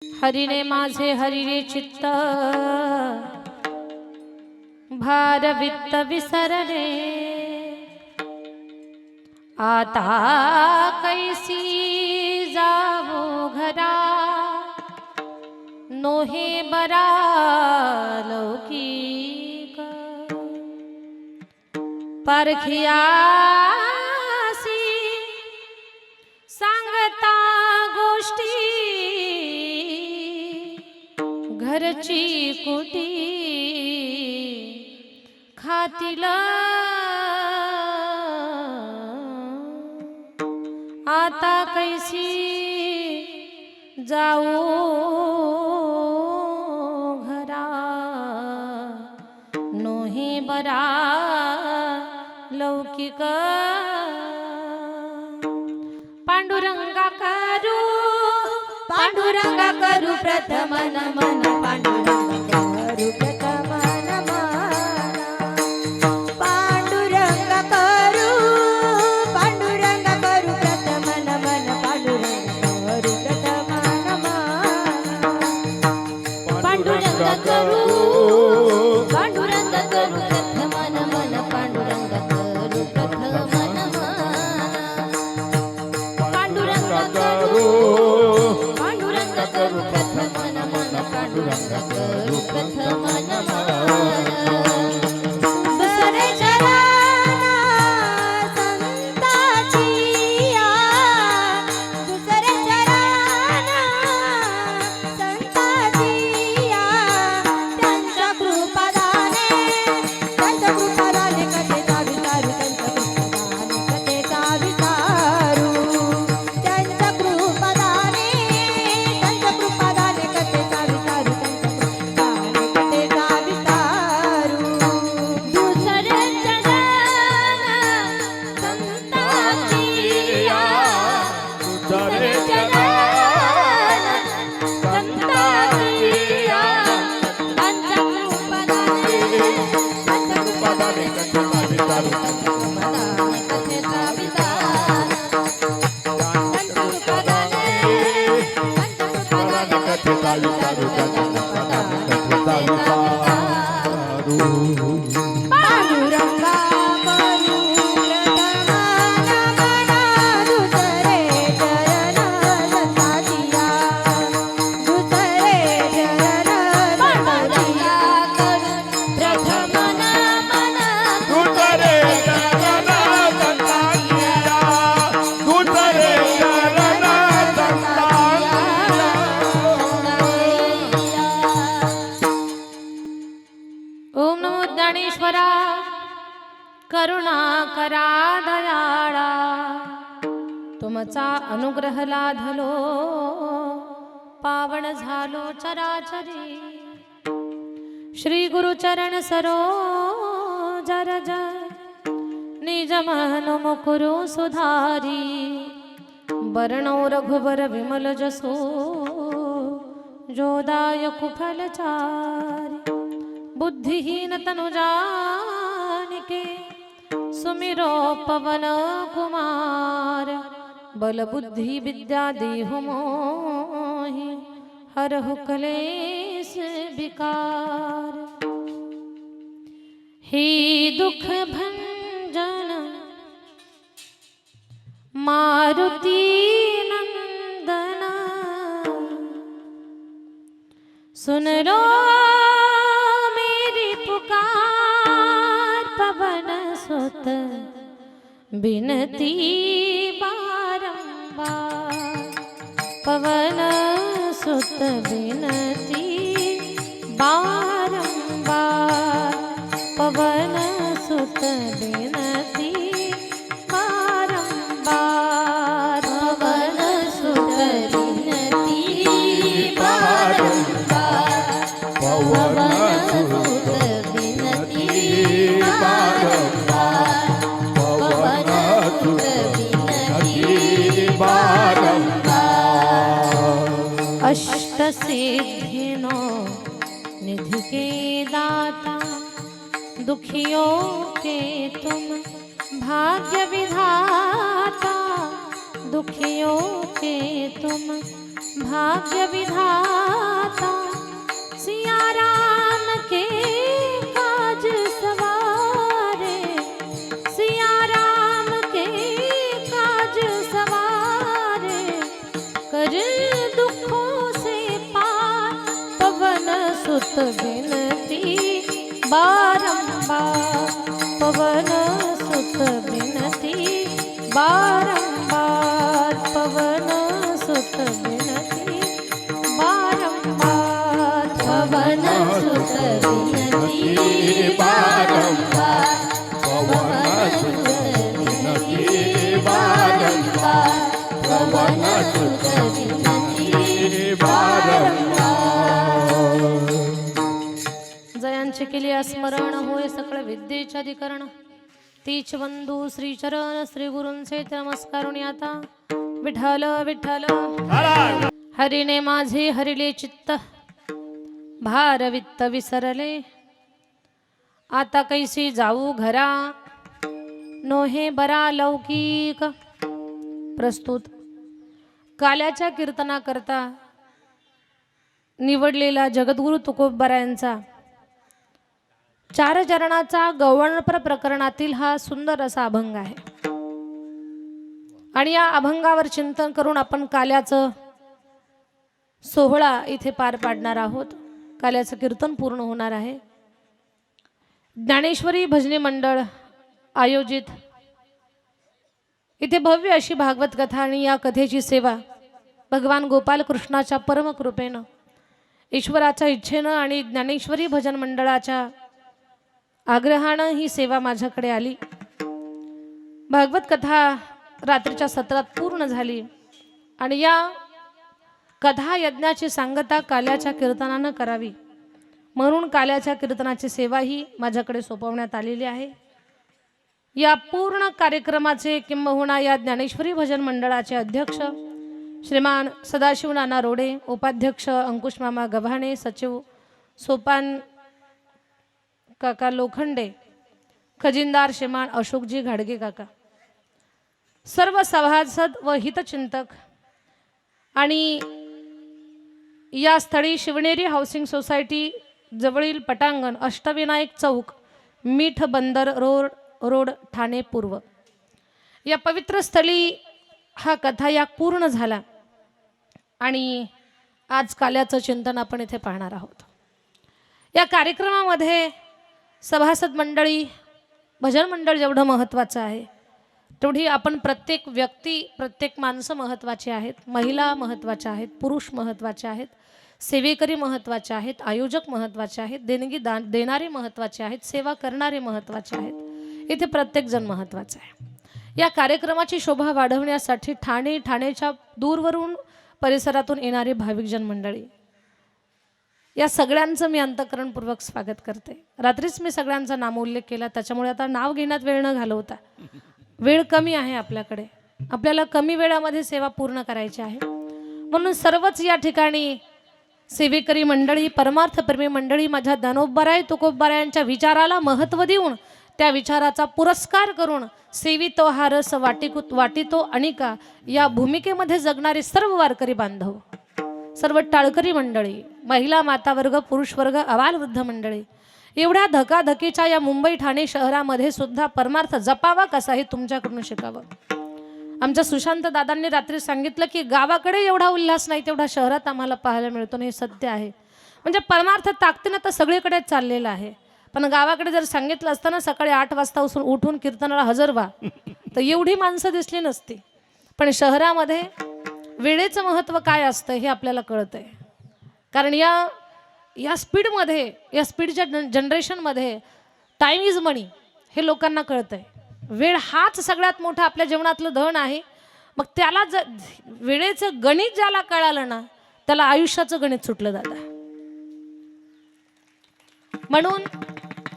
हरिने माझे हरिरे चित्त भार वित्त विसरले आता कैसी जावो घरा नोहे बरा लौकिक परखियासी सांगता गोष्टी घरची कुटी खातील आता कैसी जाऊ घरा नोहे बरा लौकिक पांडुरंगा करू प्रथम नमन पांडुरंगा करू प्रथम नमन पांडुरंगा करू प्रथम नमन पांडुरंगा करू प्रथम नमन पांडुरंगा करू प्रथम नमन पांडुरंगा करू प्रथम नमन पांडुरंगा करू प्रथम नमन पांडुरंगा करू प्रथम नमन दुसरे चरण संताची दुसरे चरण संताची त्यांच्या कृपादाने कथेचा विचारू कथेचा विचारू त्यांच्या कृपादाने कथेचा विचारू कथेचा विचारू दुसरे चरण संताची दुसरे चरण संताची त्यांच्या कृपादाने कथेचा विचारू कथेचा पांडुरंगा करू प्रथम नमन दुसरे चरण संताचिया दुसरे चरण पांडुरंगा करू प्रथम नमन दुसरे चरण संताचिया दुसरे चरण ओम नमो ज्ञानेश्वरा करुणा करा दयाळा तुमचा अनुग्रह लाधलो पावन झालो चराचरी श्री गुरुचरण सरोज रज निज मन मुकुरु सुधारी वर्णो रघुवर विमल जसो जोदायक फलचारी बुद्धिहीन तनु जानिके सुमिरो पवन कुमार बल बुद्धि विद्या देहु मोहि हरहु कलेश विकार हे दुख भंजन मारुति नंदन सुन लो पवन सुत बिनती बारंबार पवन सुत बिनती बारंबार पवन सुत बिनती बारंबार पवन सुत बिनती बारंबार पवन सुत अष्ट सिद्धिनो निधि के दाता दुखियों के तुम भाग्य विधाता दुखियों के तुम भाग्य विधाता सिया राम के काज सवारे, सिया राम के काज सवारे, कर दुखों से पार पवन सुत बिनती बारंबार, पवन सुत बिनती बारंबार, पवन सुत बिनती बारंबार, पवन सुत बिनती बारंबार, पवन सुत बिनती बारंबार, पवन सुत बिनती बारंबार। जयांचे केले स्मरण होय सकळ विद्येचे अधिकरण, तीच बंधू श्री चरण श्री गुरूंचे नमस्कारून आता विठ्ठल विठ्ठल हरीने माझे हरिले चित्त, भार वित्त विसरले, आता कैसी जाऊ घरा, नोहे बरा लौकिक। प्रस्तुत काल्याच्या कीर्तना करता निवडलेला जगद्गुरु तुकोबरायांचा 4 चरणाचा गौवर्ण प्रकरणातील हा सुंदर असा अभंग आहे आणि या अभंगावर चिंतन करून आपण काल्याचं सोहळा इथे पार पाडणार आहोत। काल्याचं कीर्तन पूर्ण होणार आहे। ज्ञानेश्वरी भजनी मंडळ आयोजित इथे भव्य अशी भागवत कथा आणि या कथेची सेवा भगवान गोपाल कृष्णाच्या परम कृपेनं, ईश्वराच्या इच्छेनं आणि ज्ञानेश्वरी भजन मंडळाच्या आग्रहानं ही सेवा माझ्याकडे आली। भागवत कथा रात्रीच्या सत्रात पूर्ण झाली आणि या कथा यज्ञाची सांगता काल्याच्या कीर्तनानं करावी म्हणून काल्याच्या कीर्तनाची सेवा ही माझ्याकडे सोपवण्यात आलेली आहे। या पूर्ण कार्यक्रमाचे किंबहुना या ज्ञानेश्वरी भजन मंडळाचे अध्यक्ष श्रीमान सदाशिव नाना रोडे, उपाध्यक्ष अंकुश मामा गव्हाणे, सचिव सोपान काका लोखंडे, खजिनदार श्रीमान अशोकजी घाडगे काका, सर्व सभासद व हितचिंतक आणि या स्थळी शिवनेरी हाऊसिंग सोसायटी जवळील पटांगण, अष्टविनायक चौक, मीठ बंदर रोड ठाणे पूर्व या पवित्र स्थळी हा कथायाग पूर्ण झाला आणि आज काल्याचं चिंतन आपण इथे पाहणार आहोत। या कार्यक्रमामध्ये सभासद मंडळी, भजन मंडळ जेवढं महत्त्वाचं आहे तेवढी आपण प्रत्येक व्यक्ती, प्रत्येक माणसं महत्त्वाची आहेत, महिला महत्त्वाच्या आहेत, पुरुष महत्त्वाचे आहेत, सेवेकरी महत्त्वाचे आहेत, आयोजक महत्त्वाचे आहेत, देणगी देणारे महत्त्वाचे आहेत, सेवा करणारे महत्त्वाचे आहेत। इथे प्रत्येक जण महत्त्वाचा आहे। या कार्यक्रमाची शोभा वाढवण्यासाठी ठाणेच्या दूरवरून परिसरातून येणारे भाविकजन मंडळी, या सगळ्यांचं मी अंतःकरणपूर्वक स्वागत करते। रात्रीच मी सगळ्यांचा नामोल्लेख केला, त्याच्यामुळे आता नाव घेण्यात वेळ न घालवता, वेळ कमी आहे आपल्याकडे, आपल्याला कमी वेळामध्ये सेवा पूर्ण करायची आहे म्हणून सर्वच या ठिकाणी सेवेकरी मंडळी, परमार्थप्रेमी मंडळी माझ्या ज्ञानोबराय तुकोबरायांच्या विचाराला महत्त्व देऊन त्या विचाराचा पुरस्कार करून सेवितो हा रस वाटितो अनिका या भूमिकेमध्ये जगणारे सर्व वारकरी बांधव, सर्व टाळकरी मंडळी, महिला माता वर्ग, पुरुष वर्ग, अबाल वृद्ध मंडळी, एवढ्या धकाधकीच्या या मुंबई ठाणे शहरामध्ये सुद्धा परमार्थ जपावा कसा हे तुमच्याकडून शिकावं। आमच्या सुशांत दादांनी रात्री सांगितलं की गावाकडे एवढा उल्हास नाही तेवढा शहरात आम्हाला पाहायला मिळतो, हे सत्य आहे। म्हणजे परमार्थ ताकदीनं तर सगळीकडेच चाललेला आहे, पण गावाकडे जर सांगितलं असतं ना सकाळी 8 वाजता उठून कीर्तनाला हजर व्हा तर एवढी माणसं दिसली नसती। पण शहरामध्ये वेळेचं महत्त्व काय असतं हे आपल्याला कळतंय, कारण या स्पीडमध्ये, या स्पीडच्या जनरेशनमध्ये टाइम इज मनी हे लोकांना कळतंय। वेळ हाच सगळ्यात मोठा आपल्या जीवनातलं धन आहे। मग त्याला वेळेचं गणित ज्याला कळालं ना त्याला आयुष्याचं गणित सुटलं दादा। म्हणून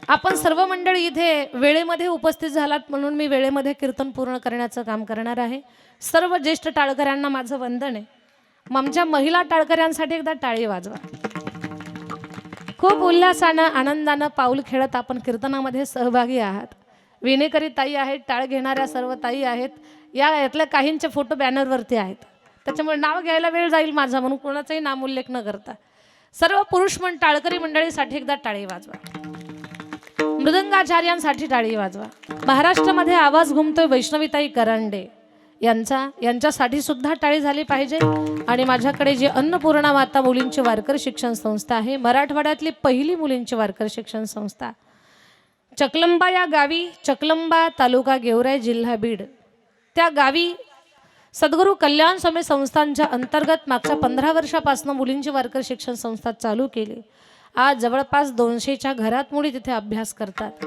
आपण सर्व मंडळी इथे वेळेमध्ये उपस्थित झालात म्हणून मी वेळेमध्ये कीर्तन पूर्ण करण्याचं काम करणार आहे। सर्व ज्येष्ठ टाळकऱ्यांना माझं वंदन आहे। आमच्या महिला टाळकऱ्यांसाठी एकदा टाळी वाजवा। खूप उल्हासानं आनंदानं पाऊल खेळत आपण कीर्तनामध्ये सहभागी आहात। विनेकरी ताई आहेत, टाळ घेणाऱ्या सर्व ताई आहेत, यातल्या काहींचे फोटो बॅनरवरती आहेत, त्याच्यामुळे नाव घ्यायला वेळ जाईल माझा, म्हणून कोणाचाही नामोल्लेख न करता सर्व पुरुष टाळकरी मंडळीसाठी एकदा टाळी वाजवा. मृदंगाचार्यांसाठी टाळी वाजवा. महाराष्ट्रामध्ये आवाज घुमतोय वैष्णवीताई करांडे यांच्यासाठी सुद्धा टाळी झाली पाहिजे. आणि माझ्याकडे जे अन्नपूर्णा माता मुलींची वारकरी शिक्षण संस्था आहे, मराठवाड्यातली पहिली मुलींची वारकरी शिक्षण संस्था, चकलंबा या गावी, चकलंबा तालुका गेवराई जिल्हा बीड, त्या गावी सद्गुरू कल्याण स्वामी संस्थांच्या अंतर्गत मागच्या 15 वर्षापासून मुलींची वारकरी शिक्षण संस्था चालू केली. आज जवळपास 200च्या घरात मुली तिथे अभ्यास करतात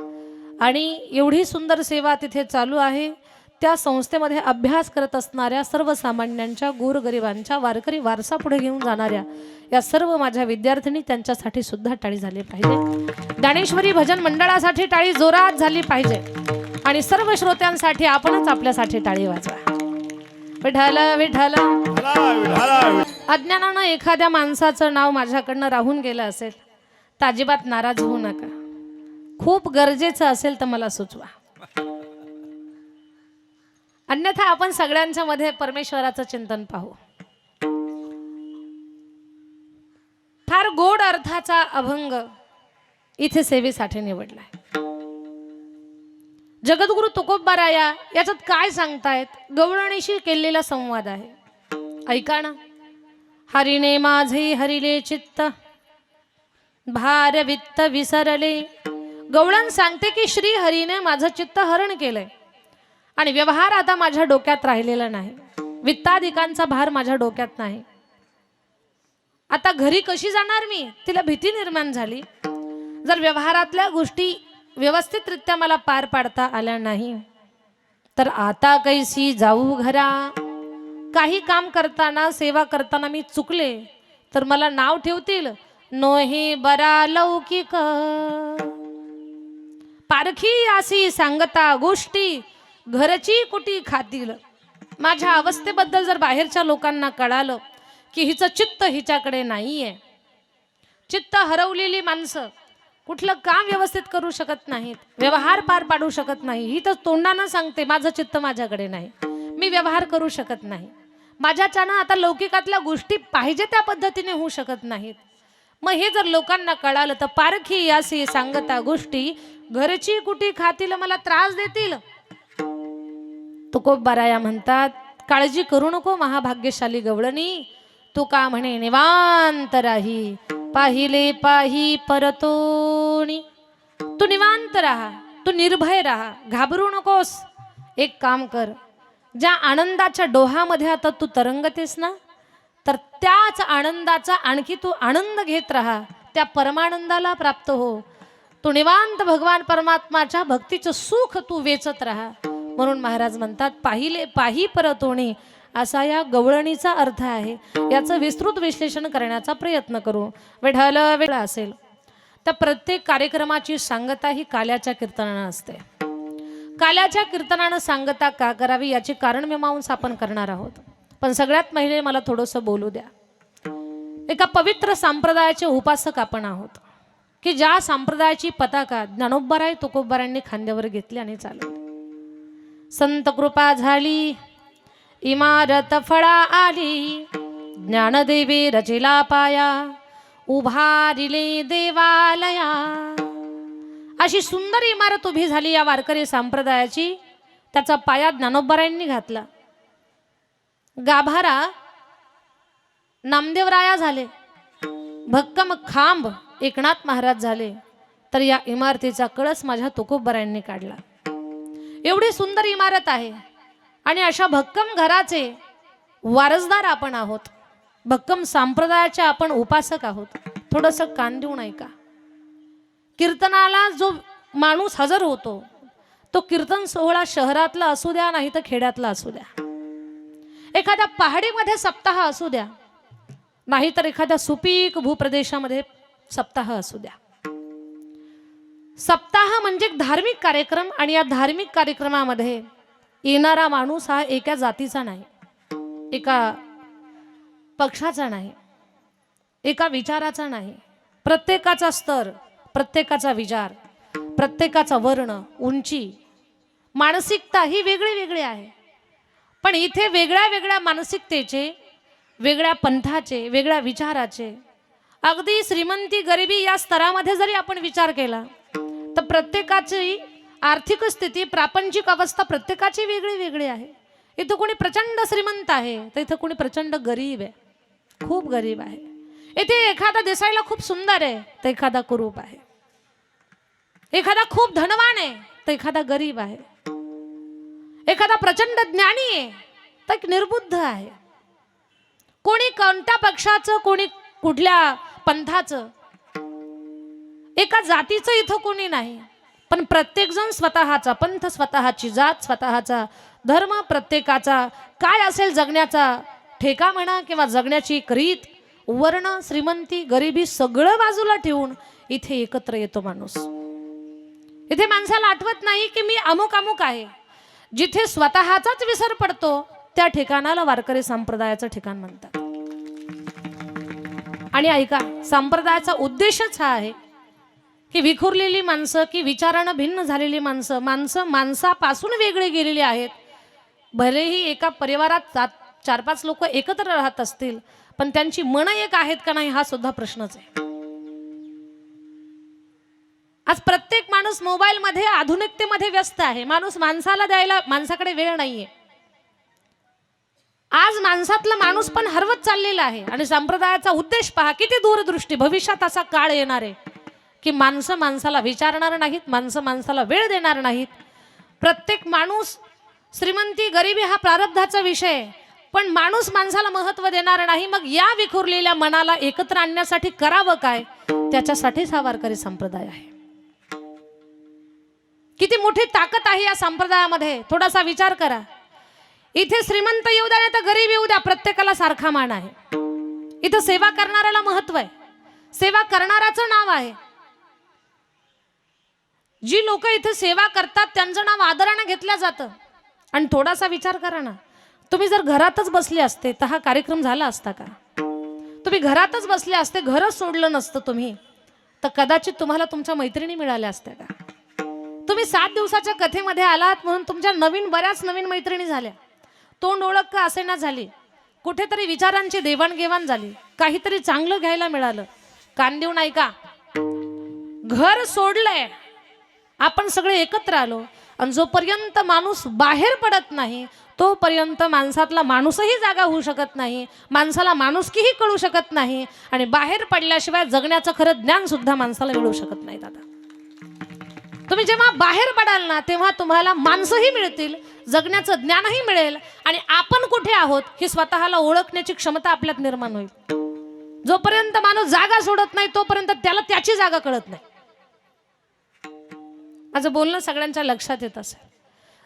आणि एवढी सुंदर सेवा तिथे चालू आहे. त्या संस्थेमध्ये अभ्यास करत असणाऱ्या सर्वसामान्यांच्या, गोरगरिबांच्या, वारकरी वारसा पुढे घेऊन जाणाऱ्या या सर्व माझ्या विद्यार्थिनी, त्यांच्यासाठी सुद्धा टाळी झाली पाहिजे. ज्ञानेश्वरी भजन मंडळासाठी टाळी जोरात झाली पाहिजे. आणि सर्व श्रोत्यांसाठी आपणच आपल्यासाठी टाळी वाजवा. विठ्ठल विठ्ठल. अज्ञानानं एखाद्या माणसाचं नाव माझ्याकडनं राहून गेलं असेल तर अजिबात नाराज होऊ नका. खूप गरजेचं असेल तर मला सुचवा, अन्यथा आपण सगळ्यांच्या मध्ये परमेश्वराचं चिंतन पाहू. फार गोड अर्थाचा अभंग इथे सेवेसाठी निवडलाय. जगद्गुरु तुकोबाराया याच्यात काय सांगतायत? गवळणीशी केलेला संवाद आहे, ऐका ना. हरिणे माझे हरिले चित्त, भार वित्त विसरले. गवळण सांगते की श्री हरीने माझं चित्त हरण केलंय आणि व्यवहार आता माझ्या डोक्यात राहिलेला नाही, वित्ताधिकांचा भार माझ्या डोक्यात नाही. आता घरी कशी जाणार मी? तिला भीती निर्माण झाली. जर व्यवहारातल्या गोष्टी व्यवस्थितरित्या मला पार पाडता आल्या नाही तर आता कैसी जाऊ घरा. काही काम करताना, सेवा करताना मी चुकले तर मला नाव ठेवतील नोहे बरा लौकिक. पारखी अशी सांगता गोष्टी, घरची कुटी खातील. माझ्या अवस्थेबद्दल जर बाहेरच्या लोकांना कळालं की हिचं चित्त हिच्याकडे नाहीये, चित्त हरवलेली माणसं कुठलं काम व्यवस्थित करू शकत नाहीत, व्यवहार पार पाडू शकत नाही, ही तर तोंडानं सांगते माझं चित्त माझ्याकडे नाही, मी व्यवहार करू शकत नाही, माझ्याच्यानं आता लौकिकातल्या गोष्टी पाहिजे त्या पद्धतीने होऊ शकत नाहीत. मग हे जर लोकांना कळालं तर पारखी अशी सांगता गोष्टी, घरची कुटी खातील, मला त्रास देतील. तुकोबाराया म्हणतात, काळजी करू नको महाभाग्यशाली गवळणी, तू का म्हणे निवांत राही, पाहिले पाही परतोणी. तू निवांत राहा, तू निर्भय राहा, घाबरू नकोस. एक काम कर, ज्या आनंदाच्या डोहामध्ये आता तू तरंगतेस ना, तर त्याच आनंदाचा आणखी तू आनंद घेत राहा, त्या परमानंदाला प्राप्त हो. तू निवांत भगवान परमात्माच्या भक्तीचं सुख तू वेचत राहा. म्हणून महाराज म्हणतात पाहिले पाही परतोणी, असा या गवळणीचा अर्थ आहे. याचं विस्तृत विश्लेषण करण्याचा प्रयत्न करू. विठ्ठल वेळा असेल तर प्रत्येक कार्यक्रमाची सांगता ही काल्याच्या कीर्तनानं असते. काल्याच्या कीर्तनानं सांगता का करावी याची कारण मीमांसा आपण करणार आहोत. पण सगळ्यात पहिले मला थोडंसं बोलू द्या. एका पवित्र संप्रदायाचे उपासक आपण आहोत की ज्या संप्रदायाची पताका ज्ञानोबाराय तुकोबारायांनी खांद्यावर घेतली आणि चालवली. संत कृपा झाली, इमारत फळा आली, ज्ञानदेवी रचिला पाया, उभारिले देवालया. अशी सुंदर इमारत उभी झाली या वारकरी संप्रदायाची. त्याचा पाया ज्ञानोबारायांनी घातला. गाभारा नामदेवराया झाले, भक्कम खांब एकनाथ महाराज झाले, तर या इमारतीचा कळस माझ्या तुकोबारायांनी काढला. एवढी सुंदर इमारत आहे आणि अशा भक्कम घराचे वारसदार आपण आहोत, भक्कम संप्रदायाचे आपण उपासक आहोत. थोडंसं कान देऊन ऐका. कीर्तनाला जो माणूस हजर होतो तो कीर्तन सोहळा शहरातला असू द्या नाही तर खेड्यातला असू द्या, एखाद्या पहाडीमध्ये सप्ताह असू द्या नाहीतर एखाद्या सुपीक भूप्रदेशामध्ये सप्ताह असू द्या, सप्ताह म्हणजे एक धार्मिक कार्यक्रम. आणि या धार्मिक कार्यक्रमामध्ये येणारा माणूस हा एका जातीचा नाही, एका पक्षाचा नाही, एका विचाराचा नाही. प्रत्येकाचा स्तर, प्रत्येकाचा विचार, प्रत्येकाचा वर्ण, उंची, मानसिकता ही वेगळी वेगळी आहे. पण इथे वेगळ्या वेगळ्या मानसिकतेचे वेगळ्या पंथाचे, वेगळ्या विचाराचे, अगदी श्रीमंती गरिबी या स्तरामध्ये जरी आपण विचार केला तर प्रत्येकाची आर्थिक स्थिती, प्रापंचिक अवस्था प्रत्येकाची वेगळी वेगळी आहे. इथं कोणी प्रचंड श्रीमंत आहे तर इथं कोणी प्रचंड गरीब आहे, खूप गरीब आहे. इथे एखादा दिसायला खूप सुंदर आहे तर एखादा कुरूप आहे, एखादा खूप धनवान आहे तर एखादा गरीब आहे, एखादा प्रचंड ज्ञानी आहे तर एक निर्बुद्ध आहे. कोणी कोणत्या पक्षाचं, कोणी कुठल्या पंथाचं, एका जातीचं इथं कोणी नाही. पण प्रत्येकजण स्वतःचा पंथ, स्वतःची जात, स्वतःचा धर्म, प्रत्येकाचा काय असेल जगण्याचा ठेका म्हणा किंवा जगण्याची एक रीत, वर्ण, श्रीमंती, गरिबी सगळं बाजूला ठेवून इथे एकत्र येतो माणूस. इथे माणसाला आठवत नाही की मी अमुक अमुक आहे. जिथे स्वतःचाच विसर पडतो त्या ठिकाणाला वारकरी संप्रदायाचं ठिकाण म्हणतात. आणि ऐका, संप्रदायाचा उद्देशच हा आहे की विखुरलेली माणसं, की विचारानं भिन्न झालेली माणसं, माणसापासून वेगळे गेलेली आहेत. भलेही एका परिवारात 4-5 लोक एकत्र राहत असतील पण त्यांची मन एक आहेत का नाही हा सुद्धा प्रश्नच आहे. आज प्रत्येक माणूस मोबाईल मध्ये, आधुनिकतेमध्ये व्यस्त आहे. माणसाला द्यायला माणसाकडे वेळ नाहीये. आज माणसातला माणूस पण हरवत चाललेला आहे. आणि संप्रदायाचा उद्देश पहा, किती दूरदृष्टी. भविष्यात असा काळ येणार आहे की माणसं माणसाला विचारणार नाहीत, माणसं माणसाला वेळ देणार नाहीत. प्रत्येक माणूस, श्रीमंती गरिबी हा प्रारब्धाचा विषय, पण माणूस माणसाला महत्व देणार नाही. मग या विखुरलेल्या मनाला एकत्र आणण्यासाठी करावं काय? त्याच्यासाठीच हा वारकरी संप्रदाय आहे. किती मोठी ताकद आहे या संप्रदायामध्ये, थोडासा विचार करा. इथे श्रीमंत येऊ द्या नाही तर गरीब येऊ द्या, प्रत्येकाला सारखा मान आहे. इथं सेवा करणाऱ्याला महत्व आहे, सेवा करणाऱ्याचं नाव आहे. जी लोक इथे सेवा करतात त्यांचं नाव आदराने घेतलं जातं. आणि थोडासा विचार करा ना, तुम्ही जर घरातच बसले असते तर हा कार्यक्रम झाला असता का? तुम्ही घरातच बसले असते, घरच सोडलं नसतं तुम्ही, तर कदाचित तुम्हाला तुमच्या मैत्रिणी मिळाल्या असत्या का? तुम्ही 7 दिवसाच्या कथेमध्ये आलात म्हणून तुमच्या बऱ्याच नवीन मैत्रिणी झाल्या, तोंड ओळख का असेना झाली, कुठेतरी विचारांची देवाणघेवाण झाली, काहीतरी चांगलं घ्यायला मिळालं. कान देऊन ऐका, घर सोडलंय, आपण सगळे एकत्र आलो, आणि जोपर्यंत माणूस बाहेर पडत नाही तोपर्यंत माणसातला माणूसही जागा होऊ शकत नाही, माणसाला माणुसकीही कळू शकत नाही, आणि बाहेर पडल्याशिवाय जगण्याचं खरं ज्ञान सुद्धा माणसाला मिळू शकत नाही. दादा, तुम्ही जेव्हा बाहेर पडाल ना तेव्हा तुम्हाला माणसंही मिळतील, जगण्याचं ज्ञानही मिळेल, आणि आपण कुठे आहोत हे स्वतःला ओळखण्याची क्षमता आपल्यात निर्माण होईल. जोपर्यंत माणूस जागा सोडत नाही तोपर्यंत त्याला त्याची जागा कळत नाही. माझं बोलणं सगळ्यांच्या लक्षात येत असेल.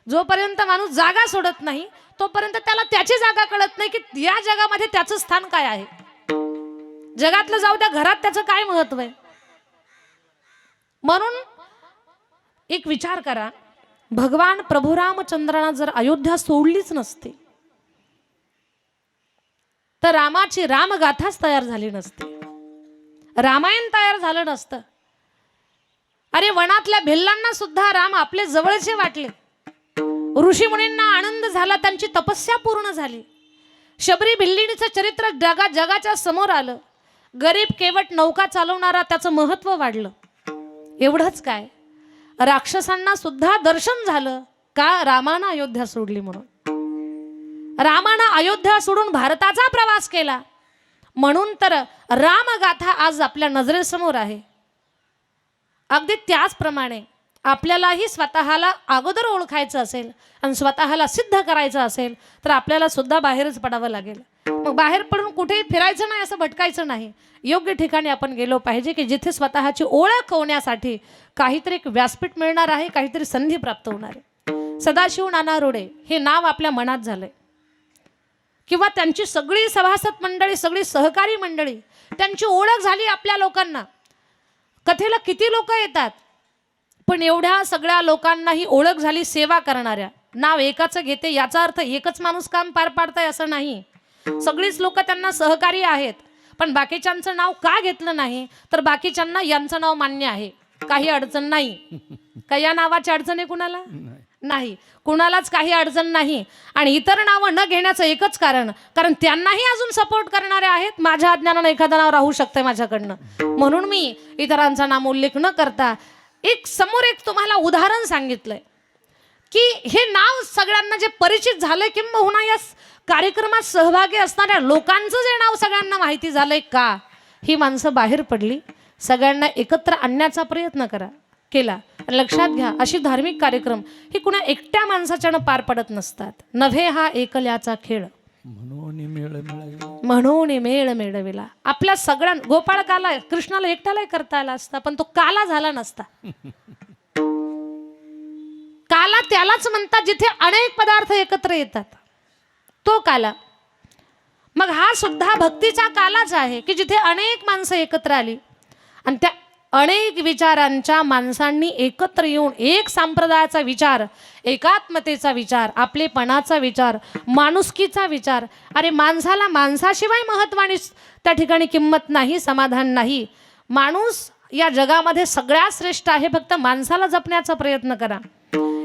जोपर्यंत माणूस जागा सोडत नाही तोपर्यंत त्याला त्याची जागा कळत नाही की या जगामध्ये त्याचं स्थान काय आहे. जगातलं जाऊ द्या, घरात त्याचं काय महत्व आहे. म्हणून एक विचार करा, भगवान प्रभू रामचंद्रांना जर अयोध्या सोडलीच नसती तर रामाची रामगाथाच तयार झाली नसती, रामायण तयार झालं नसतं. अरे, वनातल्या भिल्लांना सुद्धा राम आपले जवळचे वाटले, ऋषी मुनींना आनंद झाला, त्यांची तपस्या पूर्ण झाली. शबरी भिल्लिणीचं चरित्र जगाच्या समोर आलं. गरीब केवट नौका चालवणारा, त्याचं महत्व वाढलं. एवढंच काय, राक्षसांना सुद्धा दर्शन झालं का? रामानं अयोध्या सोडली म्हणून. रामानं अयोध्या सोडून भारताचा प्रवास केला म्हणून तर रामगाथा आज आपल्या नजरेसमोर आहे. अगदी त्याचप्रमाणे आपल्यालाही स्वतःला अगोदर ओळखायचं असेल आणि स्वतःला सिद्ध करायचं असेल तर आपल्याला सुद्धा बाहेरच पडावं लागेल. मग बाहेर पडून कुठेही फिरायचं नाही, असं भटकायचं नाही. योग्य ठिकाणी आपण गेलो पाहिजे की जिथे स्वतःची ओळख होण्यासाठी काहीतरी एक व्यासपीठ मिळणार आहे, काहीतरी संधी प्राप्त होणार आहे. सदाशिव नाना रोडे हे नाव आपल्या मनात झालंय, किंवा त्यांची सगळी सभासद मंडळी, सगळी सहकारी मंडळी, त्यांची ओळख झाली आपल्या लोकांना. कथेला किती लोक येतात, पण एवढ्या सगळ्या लोकांनाही ओळख झाली सेवा करणाऱ्या. नाव एकाचं घेते याचा अर्थ एकच माणूस काम पार पाडताय असं नाही. सगळीच लोक त्यांना सहकारी आहेत, पण बाकीच्यांचं नाव का घेतलं नाही तर बाकीच्यांना यांचं नाव मान्य आहे, काही अडचण नाही. का या नावाची अडचण आहे कुणाला? नाही, कुणालाच काही अडचण नाही. आणि इतर नावं न घेण्याचं एकच कारण त्यांनाही अजून सपोर्ट करणारे आहेत. माझ्या अज्ञानानं एखादं नाव राहू शकतंय माझ्याकडनं, म्हणून मी इतरांचा नाम उल्लेख न करता समोर एक तुम्हाला उदाहरण सांगितलंय की हे नाव सगळ्यांना जे परिचित झालंय, किंबहुना या कार्यक्रमात सहभागी असणाऱ्या लोकांचं जे नाव सगळ्यांना माहिती झालंय का, ही माणसं बाहेर पडली. सगळ्यांना एकत्र आणण्याचा प्रयत्न केला. आणि लक्षात घ्या, अशी धार्मिक कार्यक्रम ही कुणा एकट्या माणसाच्यानं पार पडत नसतात. नव्हे हा एकल्याचा खेळ, म्हणून मेळ मिळविला. आपल्या सगळ्यां गोपाळ काला कृष्णाला एकट्यालाही करता आला असता, पण तो काला झाला नसता. काला त्यालाच म्हणतात जिथे अनेक पदार्थ एकत्र येतात, तो काला. मग हा सुद्धा भक्तीचा कालाच आहे की जिथे अनेक माणसं एकत्र आली आणि त्या अनेक विचारांच्या माणसांनी एकत्र येऊन एक संप्रदायाचा विचार, एकात्मतेचा विचार, आपलेपणाचा विचार, माणुसकीचा विचार. अरे माणसाला माणसाशिवाय महत्वानी त्या ठिकाणी किंमत नाही, समाधान नाही. माणूस या जगामध्ये सगळ्यात श्रेष्ठ आहे. फक्त माणसाला जपण्याचा प्रयत्न करा.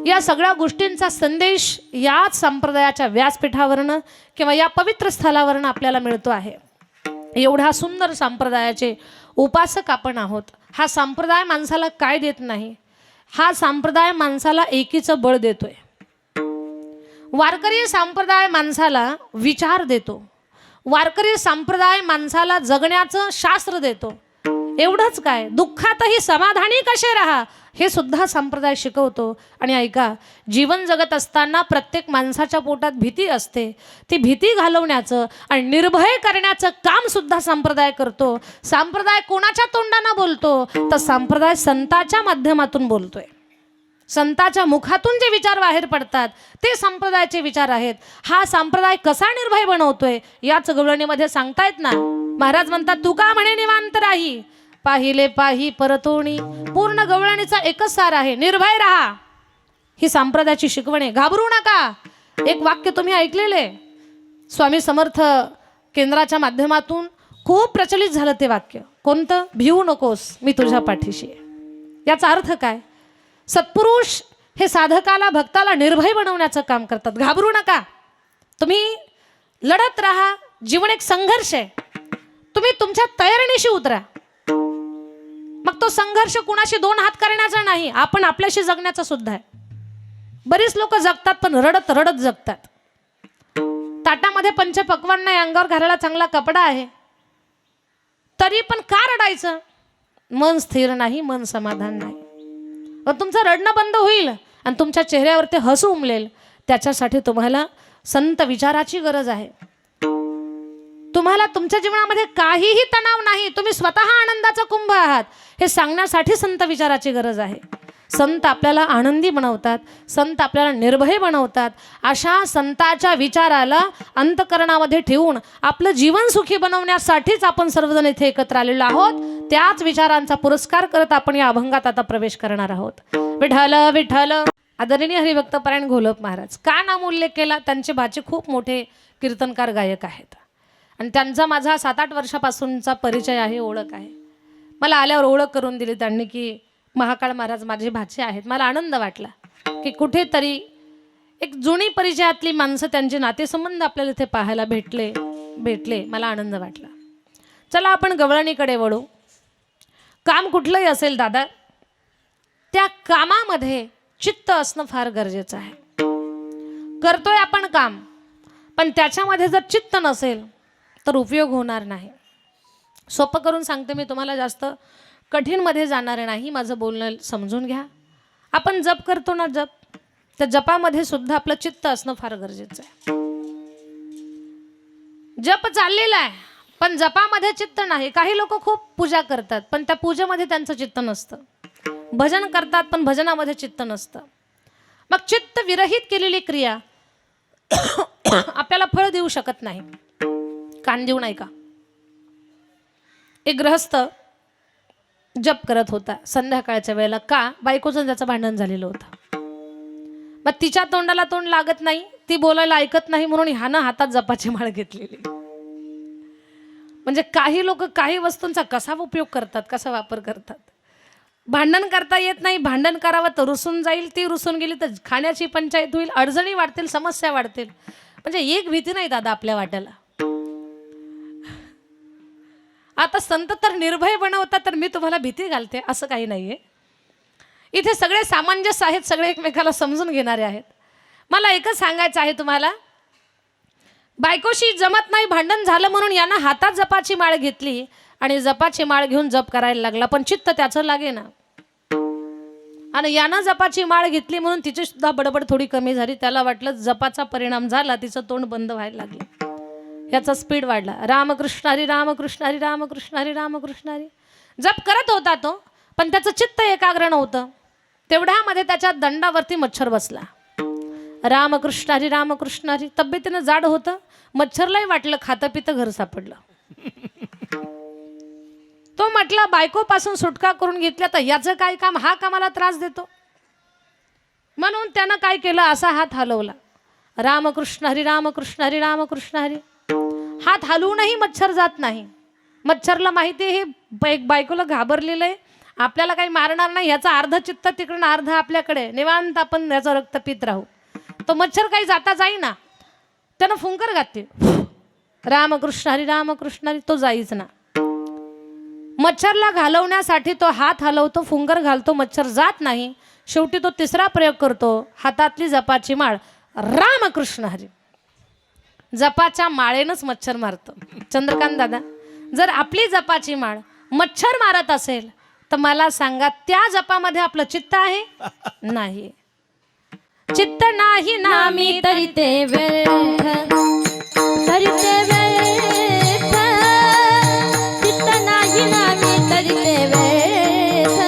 या सगळ्या गोष्टींचा संदेश याच संप्रदायाच्या व्यासपीठावरनं किंवा या पवित्र स्थलावरनं आपल्याला मिळतो आहे. एवढ्या सुंदर संप्रदायाचे उपासक आपण आहोत. हा संप्रदाय माणसाला काय देत नाही, हा संप्रदाय माणसाला एकीचं बळ देतोय. वारकरी संप्रदाय माणसाला विचार देतो. वारकरी संप्रदाय माणसाला जगण्याचं शास्त्र देतो. एवढंच काय, दुःखातही समाधानी कसे राहा हे सुद्धा संप्रदाय शिकवतो. आणि ऐका, जीवन जगत असताना प्रत्येक माणसाच्या पोटात भीती असते. ती भीती घालवण्याचं आणि निर्भय करण्याचं काम सुद्धा संप्रदाय करतो. संप्रदाय कोणाच्या तोंडानं बोलतो तर संप्रदाय संताच्या माध्यमातून बोलतोय. संताच्या मुखातून जे विचार बाहेर पडतात ते संप्रदायाचे विचार आहेत. हा संप्रदाय कसा निर्भय बनवतोय याच गवळणीमध्ये सांगतायत ना. महाराज म्हणतात, तू का म्हणे निवांत राही, पाहिले पाही परतोणी. पूर्ण गवळणीचा एकच सार आहे, निर्भय राहा. ही संप्रदायाची शिकवण आहे. घाबरू नका. एक वाक्य तुम्ही ऐकलेले, स्वामी समर्थ केंद्राच्या माध्यमातून खूप प्रचलित झालं ते वाक्य. कोणतं? भिवू नकोस, मी तुझ्या पाठीशी आहे. याचा अर्थ काय? सत्पुरुष हे साधकाला, भक्ताला निर्भय बनवण्याचं काम करतात. घाबरू नका, तुम्ही लढत राहा. जीवन एक संघर्ष आहे. तुम्ही तुमच्या तयारीनिशी उतरा. मग तो संघर्ष कुणाशी दोन हात करण्याचा नाही, आपण आपल्याशी जगण्याचा सुद्धा आहे. बरीच लोक जगतात पण रडत रडत जगतात. ताटामध्ये पंचपक्वान्न नाही, अंगावर घालायला चांगला कपडा आहे, तरी पण का रडायचं? मन स्थिर नाही, मन समाधान नाही. तुमचं रडणं बंद होईल आणि तुमच्या चेहऱ्यावर ते हसू उमलेल. त्याच्यासाठी तुम्हाला संत विचाराची गरज आहे. तुम्हाला तुमच्या जीवनामध्ये काहीही तणाव नाही, तुम्ही स्वतः आनंदाचा कुंभ आहात हे सांगण्यासाठी संत विचाराची गरज आहे. संत आपल्याला आनंदी बनवतात, संत आपल्याला निर्भय बनवतात. अशा संताच्या विचाराला अंतःकरणामध्ये ठेवून आपलं जीवन सुखी बनवण्यासाठीच आपण सर्वजण इथे एकत्र आलेलो आहोत. त्याच विचारांचा पुरस्कार करत आपण या अभंगात आता प्रवेश करणार आहोत. विठ्ठल विठ्ठल. आदरणीय हरिभक्तपरायण घोलप महाराज का नाम उल्लेख केला? त्यांचे बाचे खूप मोठे कीर्तनकार गायक आहेत आणि त्यांचा माझा 7-8 वर्षापासूनचा परिचय आहे, ओळख आहे. मला आल्यावर ओळख करून दिली त्यांनी की महाकाळ महाराज माझे भाचे आहेत. मला आनंद वाटला की कुठेतरी एक जुनी परिचयातली माणसं, त्यांचे नातेसंबंध आपल्याला इथे पाहायला भेटले. मला आनंद वाटला. चला आपण गवळणीकडे वळू. काम कुठलंही असेल दादा, त्या कामामध्ये चित्त असणं फार गरजेचं आहे. करतोय आपण काम, पण त्याच्यामध्ये जर चित्त नसेल तर उपयोग होणार नाही. सोपं करून सांगते मी तुम्हाला, जास्त कठीणमध्ये जाणार नाही. माझं बोलणं समजून घ्या. आपण जप करतो ना, जप, त्या जपामध्ये सुद्धा आपलं चित्त असणं फार गरजेचं आहे. जप चाललेला आहे पण जपामध्ये चित्त नाही. काही लोक खूप पूजा करतात पण त्या पूजेमध्ये त्यांचं चित्त नसतं. भजन करतात पण भजनामध्ये चित्त नसतं. मग चित्त विरहित केलेली क्रिया आपल्याला फळ देऊ शकत नाही. कान देऊ नाही का? एक गृहस्थ जप करत होता संध्याकाळच्या वेळेला. का? बायकोचं त्याचं भांडण झालेलं होतं. मग तिच्या तोंडाला तोंड लागत नाही, ती बोलायला ऐकत नाही, म्हणून ह्यानं हातात जपाची माळ घेतलेली. म्हणजे काही लोक काही वस्तूंचा कसा उपयोग करतात, कसा वापर करतात. भांडण करता येत नाही, भांडण करावं तर रुसून जाईल, ती रुसून गेली तर खाण्याची पंचायत होईल, अडचणी वाढतील, समस्या वाढतील. म्हणजे एक भीती नाही दादा आपल्या वाट्याला. आता संत तर निर्भय बनवतात, तर मी तुम्हाला भीती घालते असं काही नाहीये. इथे सगळे सामंजस्य आहेत, सगळे एकमेकाला समजून घेणारे आहेत. मला एकच सांगायचं आहे तुम्हाला, बायकोशी जमत नाही, भांडण झालं म्हणून यानं हातात जपाची माळ घेतली आणि जपाची माळ घेऊन जप करायला लागला, पण चित्त त्याचं लागे ना. आणि यानं जपाची माळ घेतली म्हणून तिची सुद्धा बडबड थोडी कमी झाली. त्याला वाटलं जपाचा परिणाम झाला, तिचं तोंड बंद व्हायला लागलं, याचा स्पीड वाढला. रामकृष्ण हरी रामकृष्ण हरी रामकृष्ण हरी रामकृष्ण हरी जप करत होता तो, पण त्याचं चित्त एकाग्र नव्हतं. तेवढ्यामध्ये त्याच्या दंडावरती मच्छर बसला. रामकृष्ण हरी रामकृष्ण हरी. तब्येतीनं जाड होतं, मच्छरलाही वाटलं खातं पितं घर सापडलं. तो म्हटला बायकोपासून सुटका करून घेतल्या तर याचं काय काम, हा कामाला त्रास देतो. म्हणून त्यानं काय केलं, असा हात हलवला. रामकृष्ण हरी रामकृष्ण हरी रामकृष्ण हरी. हात हलवूनही मच्छर जात नाही. मच्छरला माहिती आहे हे एक बायकोला घाबरलेलं आहे, आपल्याला काही मारणार नाही, याचा अर्ध चित्त तिकडनं अर्ध आपल्याकडे, निवांत आपण याचं रक्त पित राहू. तो मच्छर काही जाता जाईना, त्यानं फुंकर घातली, रामकृष्ण हरी रामकृष्ण हरी. तो जाईच ना. मच्छरला घालवण्यासाठी तो हात हलवतो, फुंकर घालतो, मच्छर जात नाही. शेवटी तो तिसरा प्रयोग करतो, हातातली जपाची माळ, रामकृष्ण हरी. जपाच्या माळेनंच मच्छर मारतो. चंद्रकांत दादा, जर आपली जपाची माळ मच्छर मारत असेल तर मला सांगा, त्या जपामध्ये आपलं चित्त आहे? नाही. चित्त नाही नामी तरी ते व्यर्थ, तरी ते व्यर्थ. चित्त नाही नामी तरी ते व्यर्थ,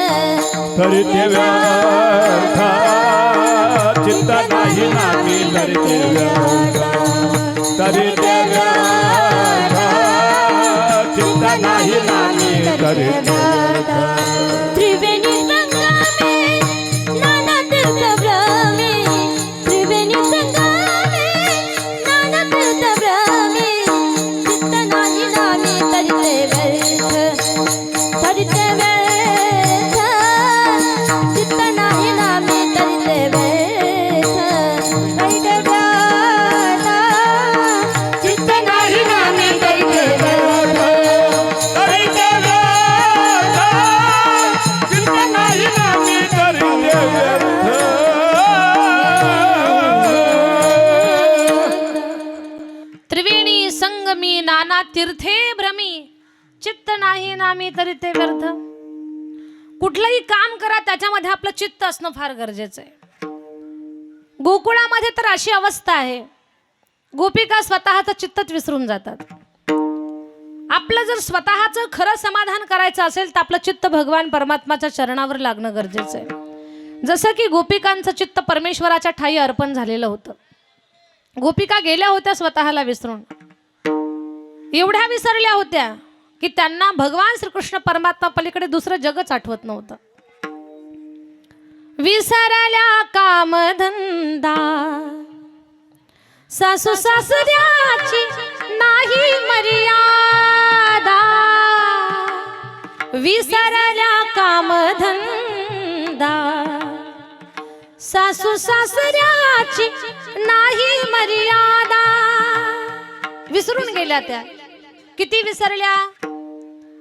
तरी ते व्यर्थ. चित्त नाही नामी तरी ते व्यर्थ, तरी ते व्यर्थ. चित्त नाही नामी तरी ते व्यर्थ. त्रिवेणी संगमे नाना तीर्थ भ्रमे, त्रिवेणी संगमे नाना तीर्थ भ्रमे. चित्त नाही नामी तरी ते व्यर्थ, तरी ते व्यर्थ. चित्त नाही नामी तरी ते व्यर्थ, तरी ते व्यर्थ. चित्त नाही नामी तरी ते व्यर्थ, तरी ते व्यर्थ. चित्त नाही नामी तरी ते व्यर्थ. त्रिवेणी संगमी नाना तीर्थे भ्रमी. चित्त नाही नामी तरी ते व्यर्थ. कुठलंही काम करा, त्याच्यामध्ये आपलं चित्त असणं फार गरजेचं आहे. गोकुळामध्ये तर अशी अवस्था आहे, गोपिका स्वतःचं चित्तच विसरून जातात. आपलं जर स्वतःचं खरं समाधान करायचं असेल तर आपलं चित्त भगवान परमात्माच्या चरणावर लागणं गरजेचं आहे. जसं की गोपिकांचं चित्त परमेश्वराच्या ठाई अर्पण झालेलं होतं. गोपिका गेल्या होत्या स्वतःला विसरून, एवढ्या विसरल्या होत्या की त्यांना भगवान श्रीकृष्ण परमात्मा पलीकडे दुसरं जगच आठवत नव्हतं. विसरल्या कामधंदा, सासू सासऱ्याची नाही मर्यादा. विसरल्या कामधंदा, सासू सासऱ्याची नाही मर्यादा. विसरून गेल्या त्या. किती विसरल्या?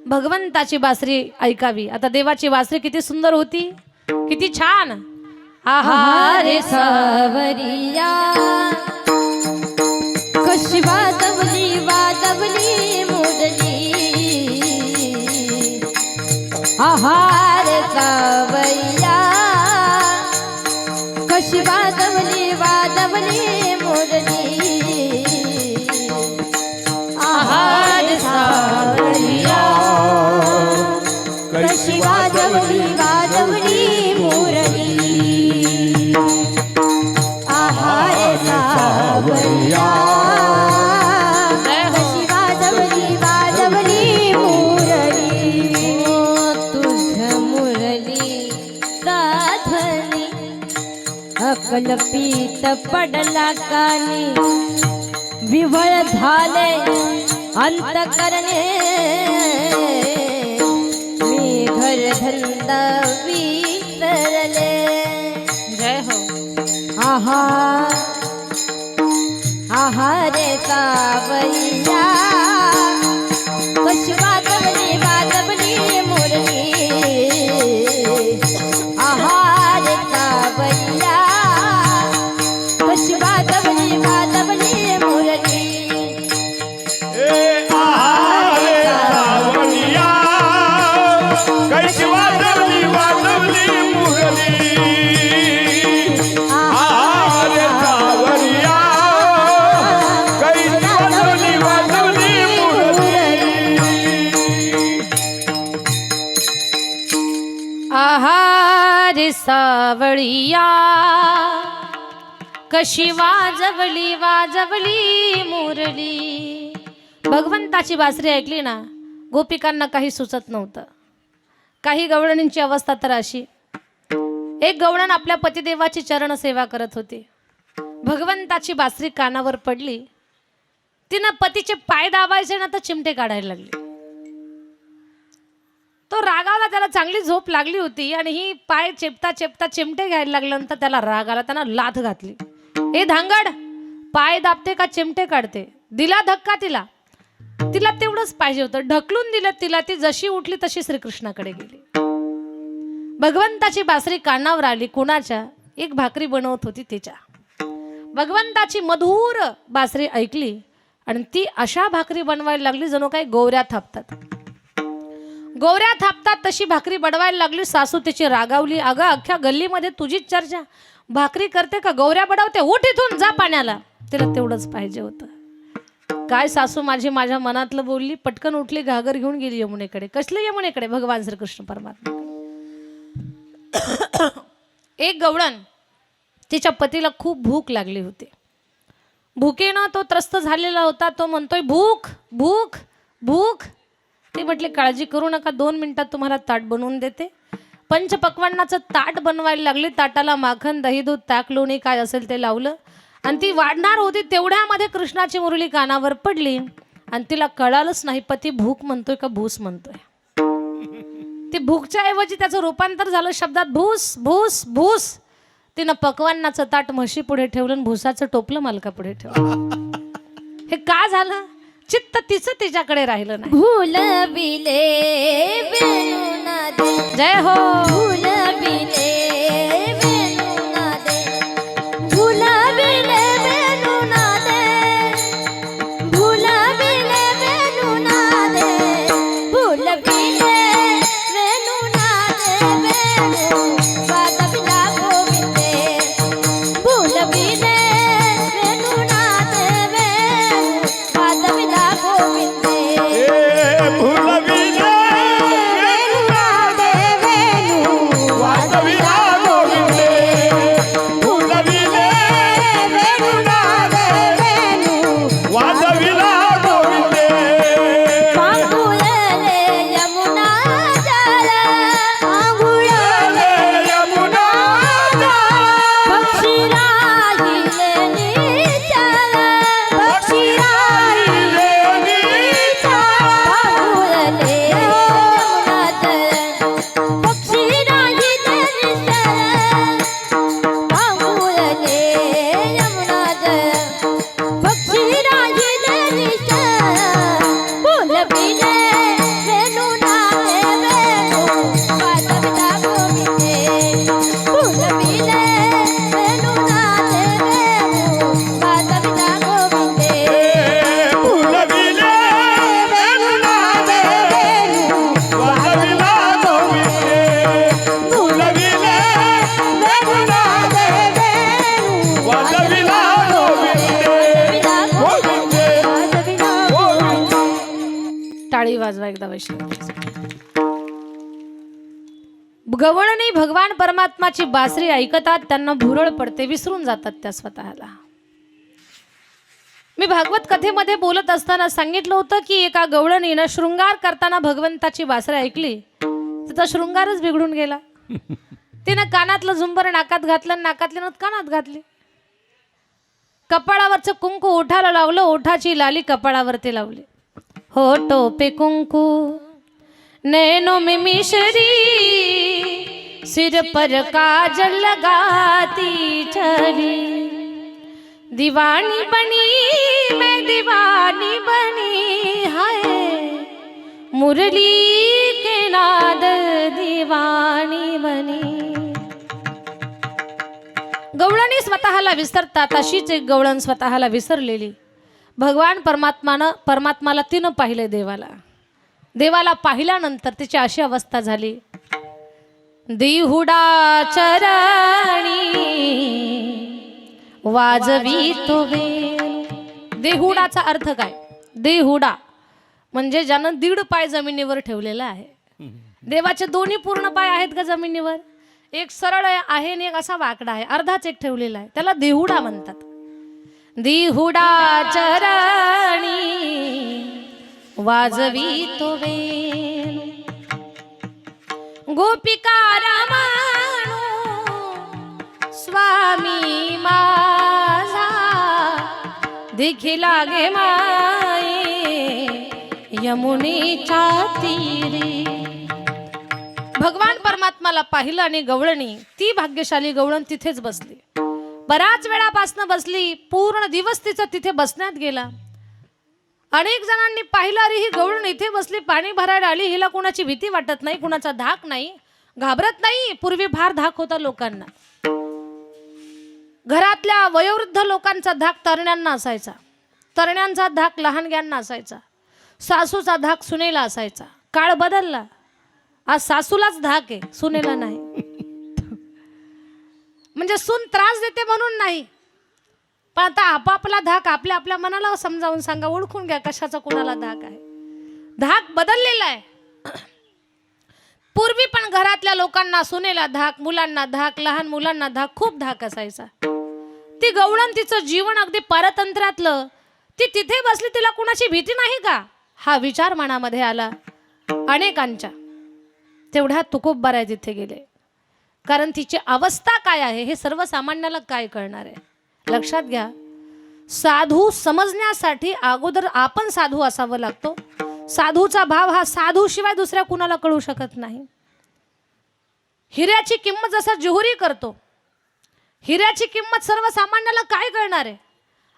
भगवंताची बासरी ऐकावी. आता देवाची बासरी किती सुंदर होती, किती छान. आहारे सावरिया कशी वाजवली वाजवली मुरली. आहारे सावरिया कशी वाजवली वाजवली मुरली. आहार सावरिया कशी वाजवली वाजवली मुरली. आहार सावरिया कशी वाजवली वाजवली मुरली. तुझ मुरली साधनी अकल्पित पडला कानी. विवळ झाले अंतकरणे, मेघ धंदा विसरले. जय हो. आहा आहा रे सावैया कशी वाजवली वाजवली मुरली. आहा रे सावैया कशी वाजवली वाजवली मुरली. ए आहारे सावरिया कैसी वाजवली वाजवली मुरली. आहारे सावरिया कैसी वाजवली वाजवली मुरली. आहार सावळिया कशी वाजवली वाजवली मुरली. भगवंताची बासरी ऐकली ना, गोपिकांना काही सुचत नव्हतं. काही गवळणींची अवस्था तर अशी, एक गवळण आपल्या पतिदेवाची चरण सेवा करत होती. भगवंताची बासरी कानावर पडली, तिनं पतीचे पाय दाबायचे ना तर चिमटे काढायला लागले. तो रागावला, त्याला चांगली झोप लागली होती आणि ही पाय चेपता चेपता चिमटे घ्यायला लागल्यानंतर त्याला राग आला. त्यानं लाथ घातली. ए धांगड, पाय दाबते का चिमटे काढते? दिला धक्का तिला. तिला तेवढंच पाहिजे होतं, ढकलून दिलं तिला. ती जशी उठली तशी श्रीकृष्णाकडे गेली. भगवंताची बासरी कानावर आली. कुणाच्या? एक भाकरी बनवत होती तिच्या. भगवंताची मधुर बासरी ऐकली आणि ती अशा भाकरी बनवायला लागली जणू काही गोवऱ्या थापतात. गोवऱ्या थापतात तशी भाकरी बडवायला लागली. सासू तिची रागावली. अगं, अख्ख्या गल्लीमध्ये तुझीच चर्चा, भाकरी करते का गोवऱ्या बडवते? उठ इथून, जा पाण्याला. तिला तेवढंच पाहिजे होतं. काय सासू माझी माझ्या मनातलं बोलली. पटकन उठली, घागर घेऊन गेली यमुनेकडे. कसले यमुनेकडे? भगवान श्रीकृष्ण परमात्मा. एक गवळण, तिच्या पतीला खूप भूक लागली होती. भुकेनं तो त्रस्त झालेला होता. तो म्हणतोय भूक भूक भूक. ते म्हटले काळजी करू नका, 2 मिनिटात तुम्हाला ताट बनवून देते. पंचपक्वान्नाचं ताट बनवायला लागली. ताटाला माखन, दही, दूध, ताक, लोणी काय असेल ते लावलं आणि ती वाढणार होती. तेवढ्यामध्ये कृष्णाची मुरली कानावर पडली आणि तिला कळालंच नाही पती भूक म्हणतोय का भूस म्हणतोय. ती भूकच्या ऐवजी त्याचं रूपांतर झालं शब्दात भूस भूस भूस. तिनं पक्वान्नाचं ताट म्हशी पुढे ठेवलं आणि भुसाचं टोपलं मालका पुढे ठेवलं. हे का झालं? चित्त तिचं तिच्याकडे राहिलं नाही. भूलविले वेणुनादे. जय हो. भूलविले वेणुनादे. भूलविले वेणुनादे. भूलविले वेणुनादे. भूलविले वेणुनादे. वेणु वाजविला गोविंदे. भूलविले वेणुनादे. वेणु वाजविला गोविंदे. ए भुलविले वेणुनादे. वाजविला गोविंदे. भुलविले वेणुनादे. वाजविला गोविंदे. आंघोळले यमुना जल. आंघोळले यमुना पक्षी राहिले निचल. पक्षी राहिले नीचल. आंघोळले यमुना जल. पक्षी राहिले निचल. आंघोळले यमुना जल. पक्षी राहिले निचल. भूलविले वेणुनादे. वेणु वाजविला गोविंदे. भूलविले वेणुनादे. वेणु वाजविला गोविंदे. भुलविले वेणुनादे. वाजविला गोविंदे. भुलविले वेणुनादे. वाजविला गोविंदे. गोविंदे गोविंदे. टाळी वाजवा एकदा वैष्णव. गवळणी भगवान परमात्माची बासरी ऐकतात, त्यांना भुरळ पडते, विसरून जातात त्या स्वतःला. मी भागवत कथेमध्ये बोलत असताना सांगितलं होतं की एका गवळणीनं शृंगार करताना भगवंताची बासरी ऐकली, तिचा शृंगारच बिघडून गेला. तिनं कानातलं झुंबर नाकात घातलं, नाकातली नथ कानात घातली. कपाळावरचं कुंकू ओठाला लावलं, ओठाची लाली कपाळावरती लावली. होठो पे कुंकू नैनों में मिश्री, सिर पर काजल लगाती चली, दीवानी बनी मैं दीवानी बनी, हाय मुरली के नाद दीवानी बनी. गवळणी स्वतःला विसरतात, अशीच एक गवळण स्वतःला विसरलेली. भगवान परमात्माला तिनं पाहिले देवाला पाहिल्यानंतर तिची अशी अवस्था झाली. देहुडा चरणी वाजवी तो वेणू. देहुडाचा अर्थ काय? देहुडा म्हणजे ज्यानं दीड पाय जमिनीवर ठेवलेला आहे. देवाचे दोन्ही पूर्ण पाय आहेत का जमिनीवर? एक सरळ आहे आणि एक असा वाकडा आहे, अर्धाच एक ठेवलेला आहे, त्याला देहुडा म्हणतात. देहुडा चरणी वाजवी तो वेणू, गोपिका रमणू स्वामी माझा, देखी लागे माये यमुनेच्या तीरी. भगवान परमात्माला पाहिलं आणि गवळणी, ती भाग्यशाली गवळण तिथेच बसली. बराच वेळापासनं बसली, पूर्ण दिवस तिचा तिथे बसण्यात गेला. अनेक जणांनी पाहिलं, अरे ही गवळण इथे बसली, पाणी भरायला आली, हिला कुणाची भीती वाटत नाही, कुणाचा धाक नाही, घाबरत नाही. पूर्वी फार धाक होता लोकांना. घरातल्या वयोवृद्ध लोकांचा धाक तरण्यांना असायचा, तरण्यांचा धाक लहानग्यांना असायचा, सासूचा धाक सुनेला असायचा. काळ बदलला, आज सासूलाच धाक आहे, सुनेला नाही. म्हणजे सून त्रास देते म्हणून नाही, पण आता आपापला धाक आपल्या आपल्या मनाला समजावून सांगा, ओळखून घ्या कशाचा कुणाला धाक आहे. धाक बदललेला आहे. पूर्वी पण घरातल्या लोकांना, सुनेला धाक, मुलांना धाक, लहान मुलांना धाक, खूप धाक असायचा. ती गवळण तिचं जीवन अगदी परतंत्रातलं, ती तिथे बसली, तिला कुणाची भीती नाही का, हा विचार मनामध्ये आला अनेकांच्या. तेवढ्या तुकोबराय तिथे गेले, कारण तिची अवस्था काय आहे हे सर्वसामान्याला काय कळणार आहे. लक्षात घ्या, साधू समजण्यासाठी अगोदर आपण साधू असावं लागतो. साधूचा भाव हा साधू शिवाय दुसऱ्या कुणाला कळू शकत नाही. हिऱ्याची किंमत जसा जोहरी करतो, हिऱ्याची किंमत सर्वसामान्याला काय कळणार आहे,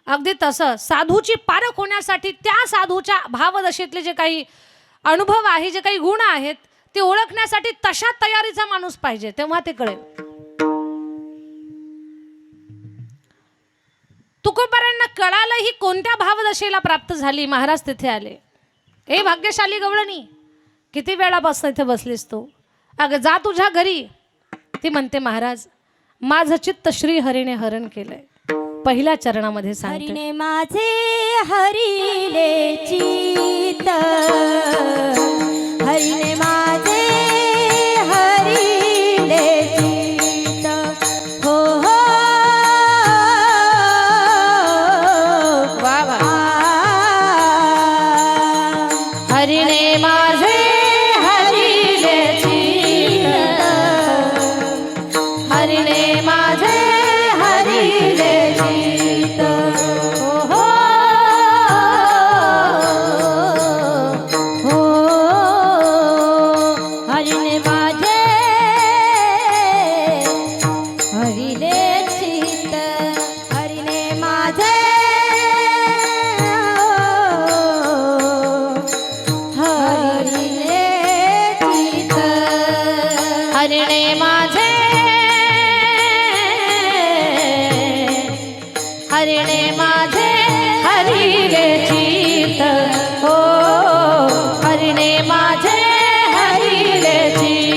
अगदी तसं साधूची पारख होण्यासाठी त्या साधूच्या भावदशेतले जे काही अनुभव आहे, जे काही गुण आहेत, ते ओळखण्यासाठी तशा तयारीचा माणूस पाहिजे, तेव्हा ते कळेल. तुकोबारांना कळालं ही कोणत्या भावदशेला प्राप्त झाली. महाराज तिथे आले. ए भाग्यशाली गवळणी, किती वेळापासून इथे बसलीस तू? अगं जा तुझ्या घरी. ती म्हणते, महाराज माझं चित्त श्री हरीने हरण केलंय. पहिल्या चरणामध्ये सांगते, हरीने माझे हरिले चित्त, हरीने माझे हरिले चित्त, हो हो वा वा. हरीने माझे हरिले चित्त, हरीने माझे हरिले चित्त, हो हो हरीने माझे हरिले चित्त, हरीने माझे हरिले चित्त, हरिणे माझे हरिणे माझे हरिले चित्त, हो हरिणे माझे हरिले चित्त.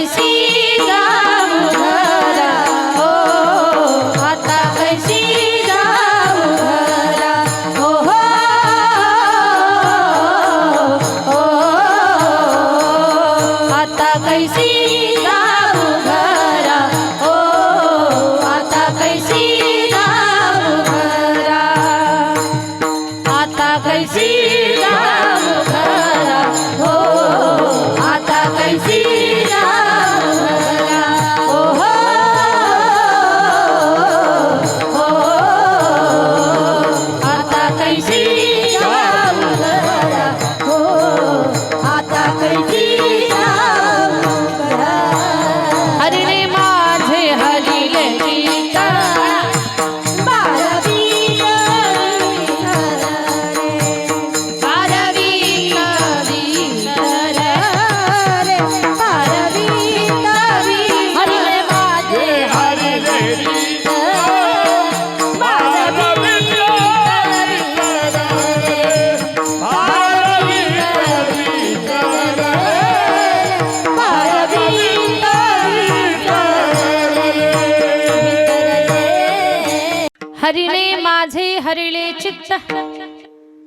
कैसी जाऊ घरा हो आता कैसी जाऊ घरा हो हो हो आता कैसी जाऊ घरा हो आता कैसी जाऊ घरा आता कैसी जाऊ घरा हो आता कैसी जाऊ घरा हो हो हो आता कैसी जाऊ घरा हो आता कैसी जाऊ घरा हरिणे माझे हरिले चित्त हरिणे माझे हरिले चित्त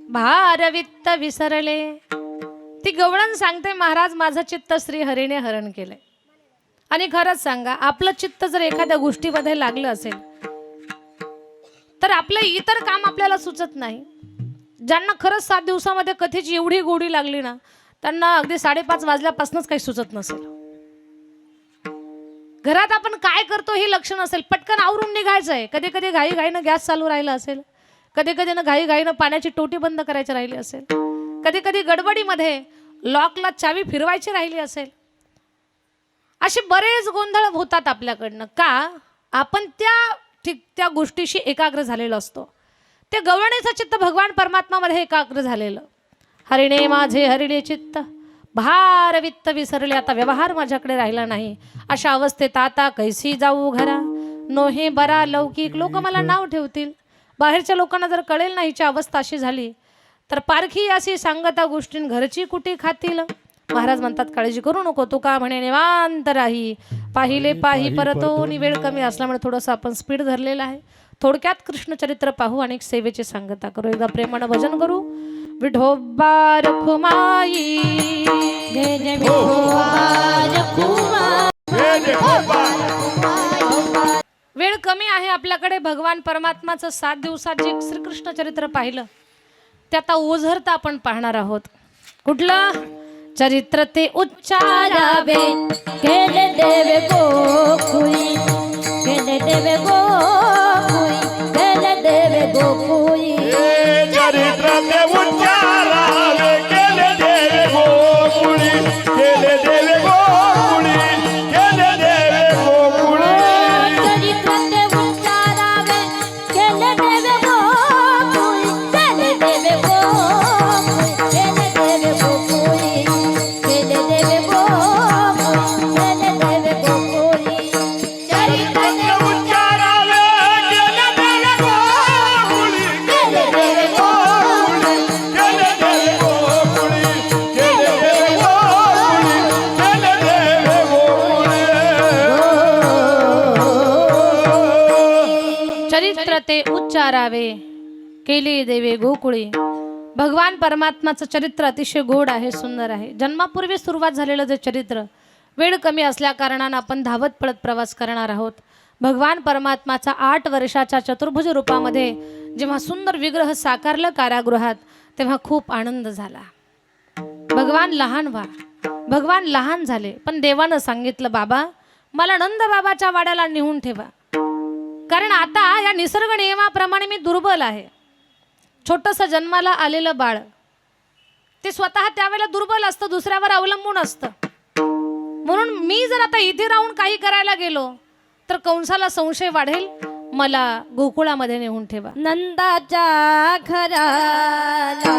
भारवित्त विसरले. ती गवळण सांगते महाराज माझं चित्त श्री हरिने हरण केलंय. आणि खरंच सांगा आपलं चित्त जर एखाद्या गोष्टीमध्ये लागलं असेल तर आपलं इतर काम आपल्याला सुचत नाही. ज्यांना खरंच 7 दिवसामध्ये कथेची एवढी गोडी लागली ना त्यांना अगदी 5:30 वाजल्यापासूनच काही सुचत नसेल. घरात आपण काय करतो हे लक्ष नसेल, पटकन आवरून निघायचंय. कधी कधी घाई घाईनं गॅस चालू राहिला असेल, कधी कधी घाई घाईनं पाण्याची टोटी बंद करायची राहिली असेल, कधी कधी गडबडीमध्ये लॉकला चावी फिरवायची राहिली असेल. असे बरेच गोंधळ होतात आपल्याकडनं. का आपण त्या गोष्टीशी एकाग्र झालेलो असतो. ते गवळणीचं चित्त भगवान परमात्मामध्ये एकाग्र झालेलं. हरिणे माझे हरिणे चित्त भार वित्त विसरले. आता व्यवहार माझ्याकडे राहिला नाही. अशा अवस्थेत आता कैसी जाऊ घरा नोहे बरा लौकिक. लोक मला नाव ठेवतील. बाहेरच्या लोकांना जर कळेल ना हिची अवस्था अशी झाली तर पारखी अशी सांगता गोष्टीं घरची कुटी खातील. महाराज म्हणतात काळजी करू नको, तू का म्हणे निवांत राही. पाहिले पाही परतो. आणि वेळ कमी असल्यामुळे थोडंसं आपण स्पीड धरलेलं आहे. थोडक्यात कृष्णचरित्र पाहू आणि सेवेची सांगता करू. एकदा प्रेमानं भजन करू. विठोबा रखुमाई जय जय विठोबा रखुमाई. वेळ कमी आहे आपल्याकडे. भगवान परमात्माचं 7 दिवसात जे श्रीकृष्ण चरित्र पाहिलं ते आता ओझरता आपण पाहणार आहोत. कुठलं चरित्र ते उच्चारावे केले देवे गोकुळी केले देवे गोकुळी केले देवे गोकुळी चरित्र ते उच्चारावे केले देवे गोकुळी केले देवे गोकुळी केले देवे गोकुळी चरित्र ते उच्चारावे केले देवे गोकुळी केले देवे गोकुळी केले देवे गोकुळी केले देवे गोकुळी केले देवे गोकुळी चरित्र ते उच्चारावे केले देवे गोकुळी केले देवे गोकुळी केले देवे गोकुळी केले देवे गोकुळी केले देवे गोकुळी. चरित्र ते उच्चारावे केले देवे गोकुळी. भगवान परमात्माचं चरित्र अतिशय गोड आहे, सुंदर आहे. जन्मापूर्वी सुरुवात झालेलं जे चरित्र वेळ कमी असल्या कारणानं आपण धावत पळत प्रवास करणार आहोत. भगवान परमात्माचा 8 वर्षाच्या चतुर्भुज रूपामध्ये जेव्हा सुंदर विग्रह साकारलं कारागृहात तेव्हा खूप आनंद झाला. भगवान लहान व्हा. भगवान लहान झाले पण देवानं सांगितलं बाबा मला नंद बाबाच्या वाड्याला नेऊन ठेवा. कारण आता या निसर्ग नियमाप्रमाणे मी दुर्बल आहे. छोटंसं जन्माला आलेलं बाळ ते स्वतः त्यावेळेला दुर्बल असतं, दुसऱ्यावर अवलंबून असतं. म्हणून मी जर आता इथे राहून काही करायला गेलो तर कंसाला संशय वाढेल. मला गोकुळामध्ये नेऊन ठेवा. नंदाच्या घराला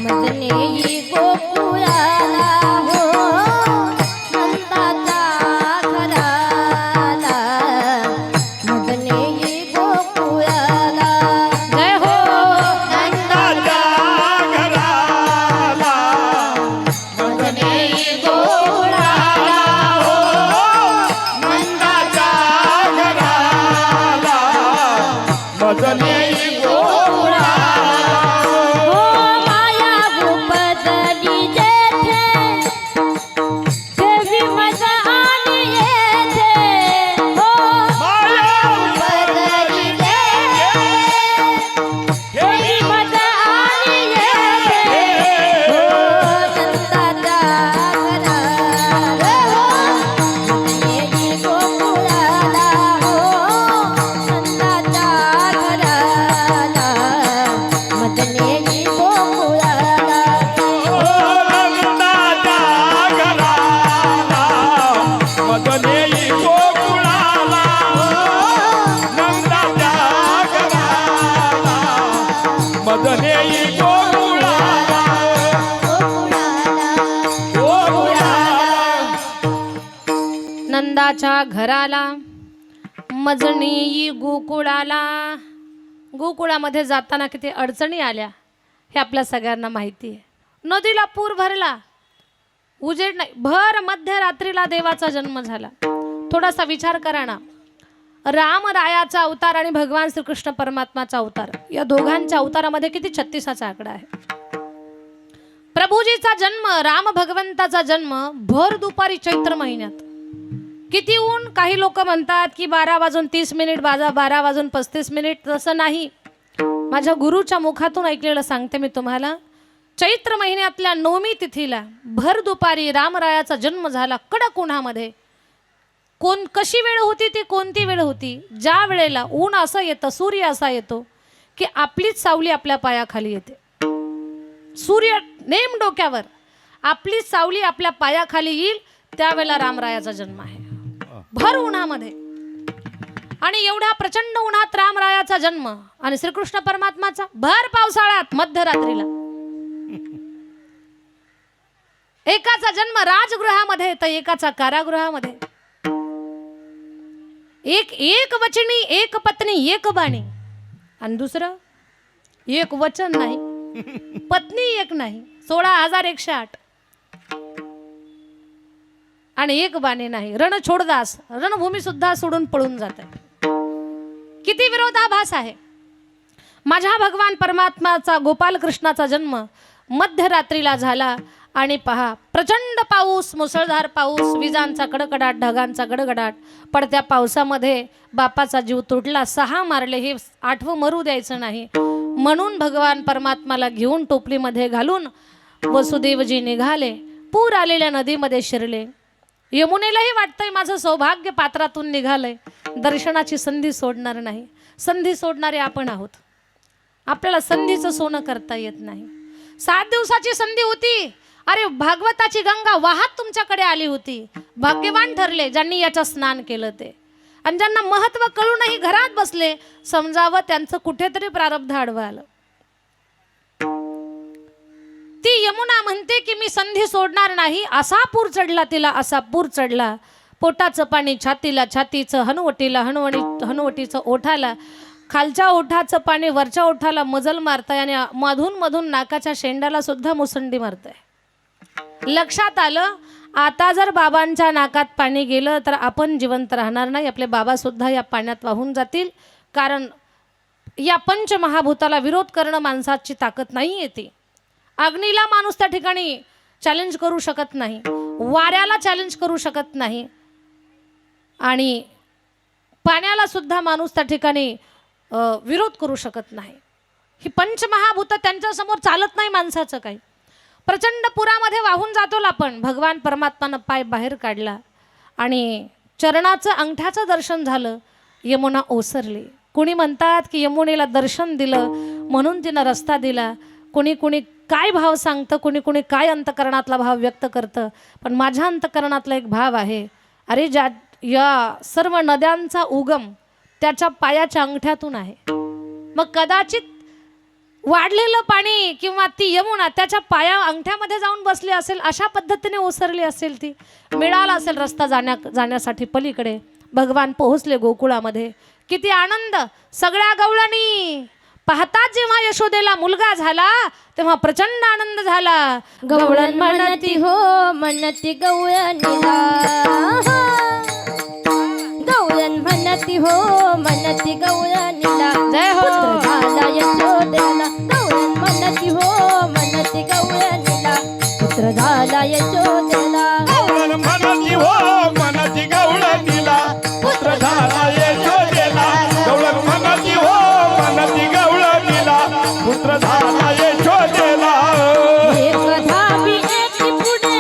मदनेही गोकुळाला हो नंदाच्या घराला मदनेही गोकुळाला जय हो. नंदाच्या घराला मदनेही गोकुळाला नेई गोकुळाला गोकुळाला नंदाच्या घराला मजणी गोकुळाला. गोकुळामध्ये जाताना किती अडचणी आल्या हे आपल्या सगळ्यांना माहिती आहे. नदीला पूर भरला, उजेड नाही, भर मध्यरात्रीला देवाचा जन्म झाला. थोडासा विचार करा ना, रामरायाचा अवतार आणि भगवान श्रीकृष्ण परमात्माचा अवतार, या दोघांच्या अवतारामध्ये किती 36चा आकडा आहे. प्रभूजीचा जन्म, राम भगवंताचा जन्म भर दुपारी चैत्र महिन्यात. किती ऊन, काही लोक म्हणतात की 12:30 12:35. तसं नाही, माझ्या गुरुच्या मुखातून ऐकलेलं सांगते मी तुम्हाला. चैत्र महिन्यातल्या नवमी तिथीला भर दुपारी रामरायाचा जन्म झाला कडक उन्हामध्ये. कशी वेळ होती ती, कोणती वेळ होती? ज्या वेळेला ऊन असं येतं, सूर्य असा येतो की आपलीच सावली आपल्या पायाखाली येते. सूर्य नेम डोक्यावर, आपलीच सावली आपल्या पायाखाली येईल, त्यावेळेला रामरायाचा जन्म आहे भर उन्हामध्ये. आणि एवढ्या प्रचंड उन्हात रामरायाचा जन्म आणि श्रीकृष्ण परमात्माचा भर पावसाळ्यात मध्यरात्रीला. एकाचा जन्म राजगृहामध्ये तर एकाचा कारागृहामध्ये. एक वचनी, एक पत्नी, एक बाणी. आणि दुसरं एक वचन नाही, पत्नी एक नाही, 16,108. आणि एक बाणी नाही, रण छोडदास, रणभूमी सुद्धा सोडून पळून जात आहे. किती विरोधाभास आहे. माझ्या भगवान परमात्माचा गोपाल कृष्णाचा जन्म मध्यरात्रीला झाला. आणि पहा, प्रचंड पाऊस, मुसळधार पाऊस, विजांचा कडकडाट, ढगांचा गडगडाट. पडत्या पावसामध्ये बापाचा जीव तुटला, 6 मारले, हे 8वं मरू द्यायचं नाही म्हणून भगवान परमात्माला घेऊन टोपलीमध्ये घालून वसुदेवजी निघाले. पूर आलेल्या नदीमध्ये शिरले. यमुनेलाही वाटतंय माझं सौभाग्य पात्रातून निघालंय, दर्शनाची संधी सोडणार नाही. संधी सोडणारे आपण आहोत. आपल्याला संधीचं सोनं करता येत नाही. 7 दिवसाची संधी होती. अरे, भागवताची गंगा वाहत तुमच्याकडे आली होती. भाग्यवान ठरले ज्यांनी याचं स्नान केलं ते. आणि ज्यांना महत्व कळूनही घरात बसले, समजावं त्यांचं कुठेतरी प्रारब्ध आडवं आलं. ती यमुना म्हणते की मी संधी सोडणार नाही. असा पूर चढला तिला, असा पूर चढला. पोटाचं पाणी छातीला, छातीचं हनुवटीला, हनुवटीचं ओठाला, खालच्या ओठाचं पाणी वरच्या ओठाला मजल मारताय आणि मधून मधून नाकाच्या शेंडाला सुद्धा मुसंडी मारताय. लक्षात आलं, आता जर बाबांच्या नाकात पाणी गेलं तर आपण जिवंत राहणार नाही. आपले बाबा सुद्धा या पाण्यात वाहून जातील. कारण या पंचमहाभूताला विरोध करणं माणसाची ताकद नाही येते. अग्नीला माणूस त्या ठिकाणी चॅलेंज करू शकत नाही, वाऱ्याला चॅलेंज करू शकत नाही, आणि पाण्याला सुद्धा माणूस त्या ठिकाणी विरोध करू शकत नाही. ही पंचमहाभूत त्यांच्यासमोर चालत नाही माणसाचं काही. प्रचंड पुरामध्ये वाहून जातो आपण. भगवान परमात्मानं पाय बाहेर काढला आणि चरणाचं अंगठ्याचं दर्शन झालं. यमुना ओसरली. कुणी म्हणतात की यमुनेला दर्शन दिलं म्हणून तिनं रस्ता दिला. कुणी कुणी काय भाव सांगतं, कुणी कुणी काय अंतकरणातला भाव व्यक्त करतं. पण माझ्या अंतकरणातला एक भाव आहे, अरे या सर्व नद्यांचा उगम त्याच्या पायाच्या अंगठ्यातून आहे. मग कदाचित वाढलेलं पाणी किंवा ती यमुना त्याच्या पाया अंगठ्यामध्ये जाऊन बसली असेल, अशा पद्धतीने ओसरली असेल. ती मिळाला असेल रस्ता जाण्यासाठी पलीकडे. भगवान पोहोचले गोकुळामध्ये. किती आनंद. सगळ्या गवळणी पाहतात जेव्हा यशोदेला मुलगा झाला तेव्हा प्रचंड आनंद झाला. गवळण म्हणती हो म्हणती गवळणीला, गवळण म्हणती हो म्हणती गवळणीला, जय हो. पुत्र झाला यशोदेला. गवळण म्हणती हो म्हणती गवळणीला, पुत्र झाला यशोदेला. गवळण म्हणती हो म्हणती गवळणीला, पुत्र झाला यशोदेला. गवळण म्हणती हो म्हणती गवळणीला, पुत्र झाला यशोदेला. एक धावी एक पुढे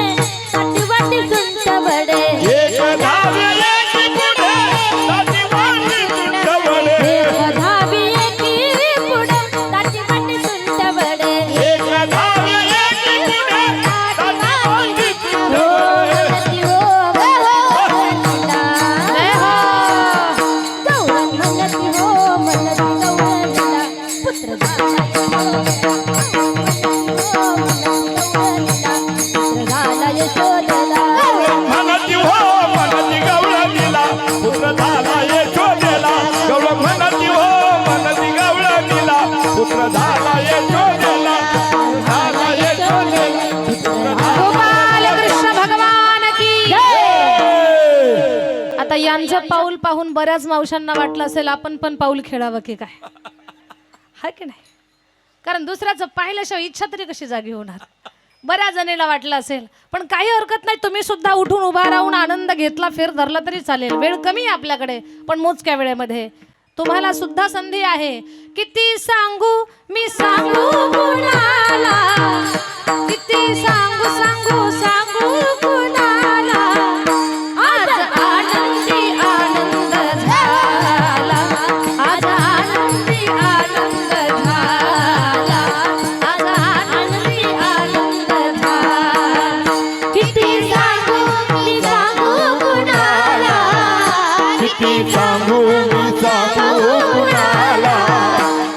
आठवटी सुंट बडे, एक धावी एक पुढे ताटीवाटी सुंट बडे. एक धावी एक पुढे आठवटी सुंट बडे. एक धावी एक पुढे ताटीवाटी सुंट बडे. गवळण म्हणती हो म्हणती गवळणीला, पुत्र झाला यशोदेला. यांचं पाऊल पाहून बऱ्याच मावशांना वाटलं असेल आपण पण पाऊल खेळावं की काय, हाय की नाही? कारण दुसऱ्याचं पाहिल्याशिवाय इच्छा तरी कशी जागी होणार, बऱ्याच जणीला वाटलं असेल. पण काही हरकत नाही, तुम्ही सुद्धा उठून उभा राहून आनंद घेतला, फेर धरला तरी चालेल. वेळ कमी आहे आपल्याकडे, पण मोजक्या वेळेमध्ये तुम्हाला सुद्धा संधी आहे. किती सांगू मी सांगू कुणाला, किती सांगू सांगू सांगू कुणाला, आज आनंदी आनंद झाला, आज आनंदी आनंद झाला, आज आनंदी आनंद झाला. किती सांगू मी सांगू कुणाला, किती सांगू मी सांगू कुणाला,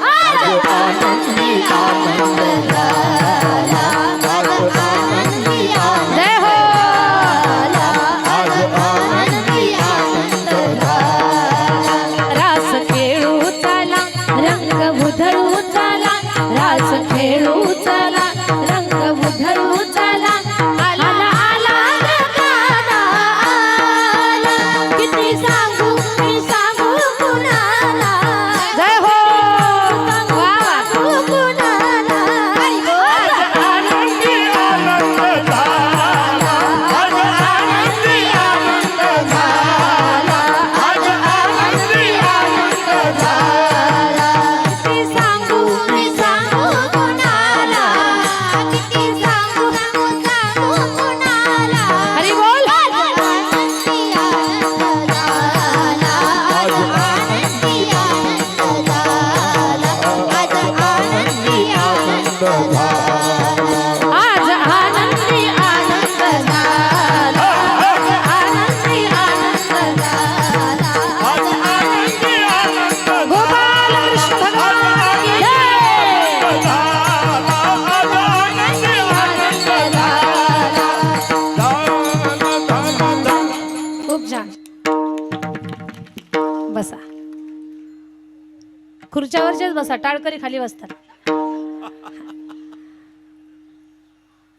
आज आनंदी आनंद झाला, आज आनंदी आनंद जय हो. आज आनंदी आनंद झाला. रास खेळू चला, रंग उधळू चला, रास खेळू चला, रंग उधळू चला, आला आला गाणं आला. किती सांगू मी सांगू कुणाला, जय हो. वा वा. कुणाला आज आनंदी आनंद झाला, आज आनंदी आनंद झाला, आज आनंदी आनंद झाला. किती सांगू मी सांगू कुणाला, किती सांगू सांगू कुणाला. हरी बोल. आनंदी आनंद झाला, आज आनंदी आनंद झाला, आज आनंदी आनंद झाला. आज आनंदी आनंद झाला, आज आनंदी आनंद झाला. आज आनंदी आनंद गोपाल कृष्ण भगवान की जय. झाला, आज आनंदी आनंद झाला. खूप छान. बसा, खुर्च्यावरचेच बसा, टाळकरी खाली बसतात.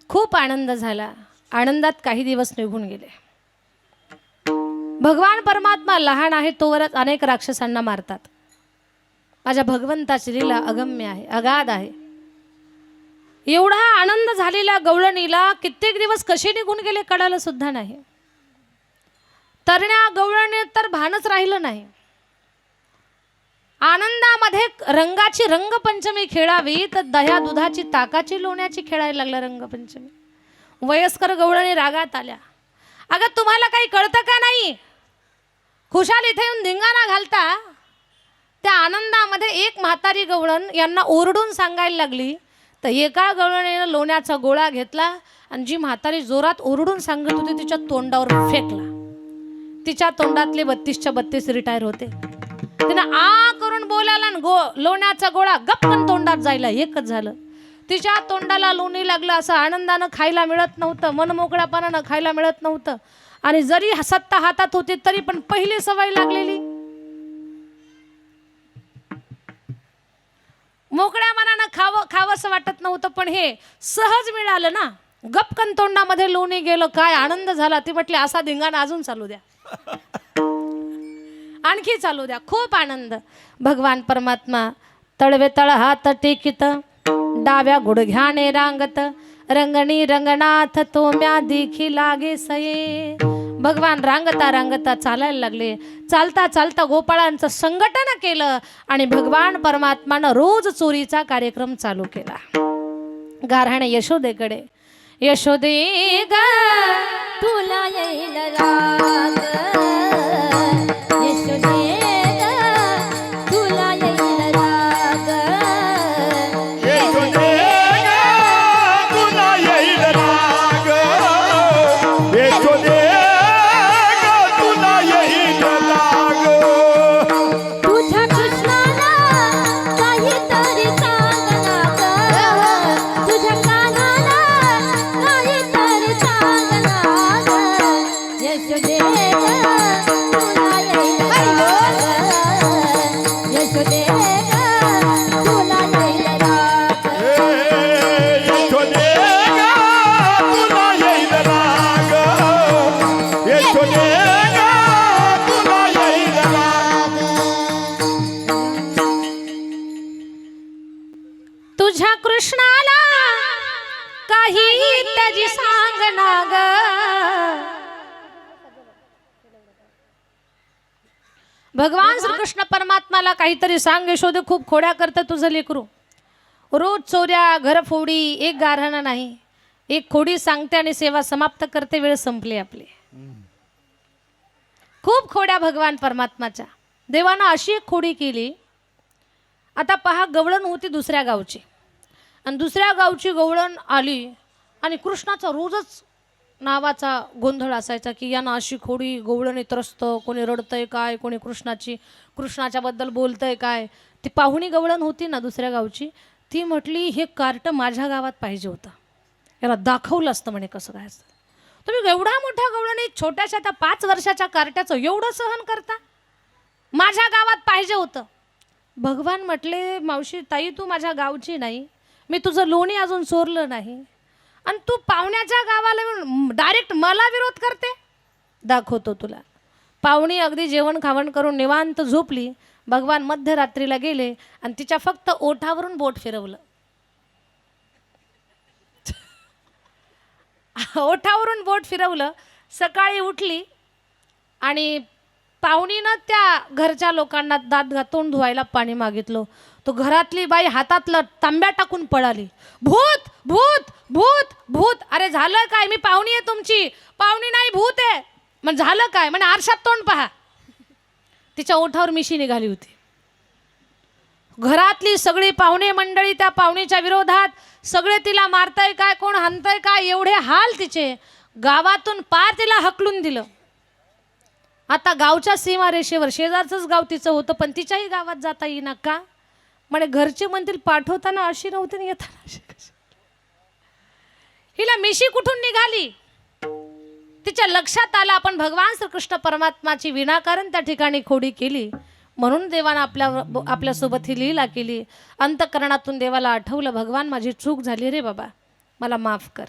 खूप आनंद झाला. आनंदात काही दिवस निघून गेले. भगवान परमात्मा लहान आहे तोवरच अनेक राक्षसांना मारतात. माझ्या भगवंताची लीला अगम्य आहे, अगाध आहे. एवढा आनंद झालेला गवळणीला कित्येक दिवस कसे निघून गेले कळालं सुद्धा नाही. तरण्या गवळणी तर भानच राहिलं नाही. आनंदामध्ये रंगाची रंगपंचमी खेळावी तर दह्या दुधाची ताकाची लोण्याची खेळायला लागला रंगपंचमी. वयस्कर गवळणी रागात आल्या. अगं तुम्हाला काही कळतं का नाही? खुशाल इथे येऊन धिंगाणा घालता. त्या आनंदामध्ये एक म्हातारी गवळण यांना ओरडून सांगायला लागली तर एका गवळणीनं लोण्याचा गोळा घेतला आणि जी म्हातारी जोरात ओरडून सांगत होती तिच्या तोंडावर फेकला. तिच्या तोंडातले 32च्या 32 रिटायर होते. तिनं आ करून बोलायला आणि लोण्याचा गोळा गपकन तोंडात जायला एकच झालं. तिच्या तोंडाला लोणी लागलं. असं आनंदानं खायला मिळत नव्हतं, मनमोकळ्यापणानं खायला मिळत नव्हतं. आणि जरी सत्ता हातात होती तरी पण पहिली सवय लागलेली. मोकळ्या मनानं खावंसं वाटत नव्हतं, पण हे सहज मिळालं ना. गपकन तोंडामध्ये लोणी गेलं. काय आनंद झाला. ती म्हटली असा धिंगाणा अजून चालू द्या, आणखी चालू द्या. खूप आनंद. भगवान परमात्मा तळवे तळ हात टेकित, डाव्या गुडघ्याने रांगत, रंगणी रंगनाथ तो म्या देखी लागे सये. भगवान रांगता रांगता चालायला लागले. चालता चालता गोपाळांचं संघटन केलं आणि भगवान परमात्मानं रोज चोरीचा कार्यक्रम चालू केला. गारहाणे यशोदेकडे. यशोदे ग तुला येईल राग, यशोदे ग तुला येईल राग. यशोदे ग तुला येईल राग, यशोदे ग तुला येईल राग. तुझ्या कृष्णाला काहीतरी सांग ना ग, तुझ्या कानाला काहीतरी सांग ना ग. यशोदे ग त्याची सांग ना ग. भगवान श्रीकृष्ण परमात्माला काहीतरी सांग, यशोदे खूप खोड्या करतं तुझं लेकरू. रोज चोऱ्या, घरफोडी, एक गारहाणं नाही. एक खोडी सांगते आणि सेवा समाप्त करते, वेळ संपली आपली. खूप खोड्या भगवान परमात्माच्या. देवानं अशी एक खोडी केली. आता पहा, गवळण होती दुसऱ्या गावची आणि दुसऱ्या गावची गवळण आली आणि कृष्णाचा रोजच नावाचा गोंधळ असायचा की यानं अशी खोडी, गवळण त्रस्त, कोणी रडतंय काय, कोणी कृष्णाच्याबद्दल बोलतंय काय. ती पाहुणी गवळण होती ना दुसऱ्या गावची, ती म्हटली हे कार्ट माझ्या गावात पाहिजे होतं, याला दाखवलं असतं म्हणे कसं काय असतं. तुम्ही एवढ्या मोठ्या गवळणी छोट्याशा त्या 5 वर्षाच्या कार्ट्याचं एवढं सहन करता, माझ्या गावात पाहिजे होतं. भगवान म्हटले मावशी ताई तू माझ्या गावची नाही, मी तुझं लोणी अजून चोरलं नाही आणि तू पाहुण्याच्या गावाला डायरेक्ट मला विरोध करते. दाखवतो तुला. पाहुणी अगदी जेवण खावण करून निवांत झोपली. भगवान मध्यरात्रीला गेले आणि तिच्या फक्त ओठावरून बोट फिरवलं. ओठावरून बोट फिरवलं. सकाळी उठली आणि पाहुणीनं त्या घरच्या लोकांना दात तोंड धुवायला पाणी मागितलं. तो घरातली बाई हातातलं तांब्या टाकून पळाली. भूत भूत भूत भूत. अरे झालं काय, मी पाहुणी आहे तुमची. पाहुणी नाही भूत आहे. मग झालं काय, म्हणजे आरशात तोंड पहा. तिच्या ओठावर मिशी निघाली होती. घरातली सगळी पाहुणे मंडळी त्या पाहुणीच्या विरोधात, सगळे तिला मारताय काय, कोण हाणताय काय, एवढे हाल तिचे. गावातून पार तिला हकलून दिलं. आता गावच्या सीमारेषेवर शेजारचंच गाव तिचं होतं, पण तिच्याही गावात जाता येईना का. म्हणे घरचे म्हणतील पाठवताना अशी नव्हती, येताना अशी कशी. हिला मिशी कुठून निघाली. तिच्या लक्षात आलं आपण भगवान श्रीकृष्ण परमात्माची विनाकारण त्या ठिकाणी खोडी केली, म्हणून देवानं आपल्यासोबत ही लीला केली. अंतःकरणातून देवाला आठवलं, भगवान माझी चूक झाली रे बाबा, मला माफ कर.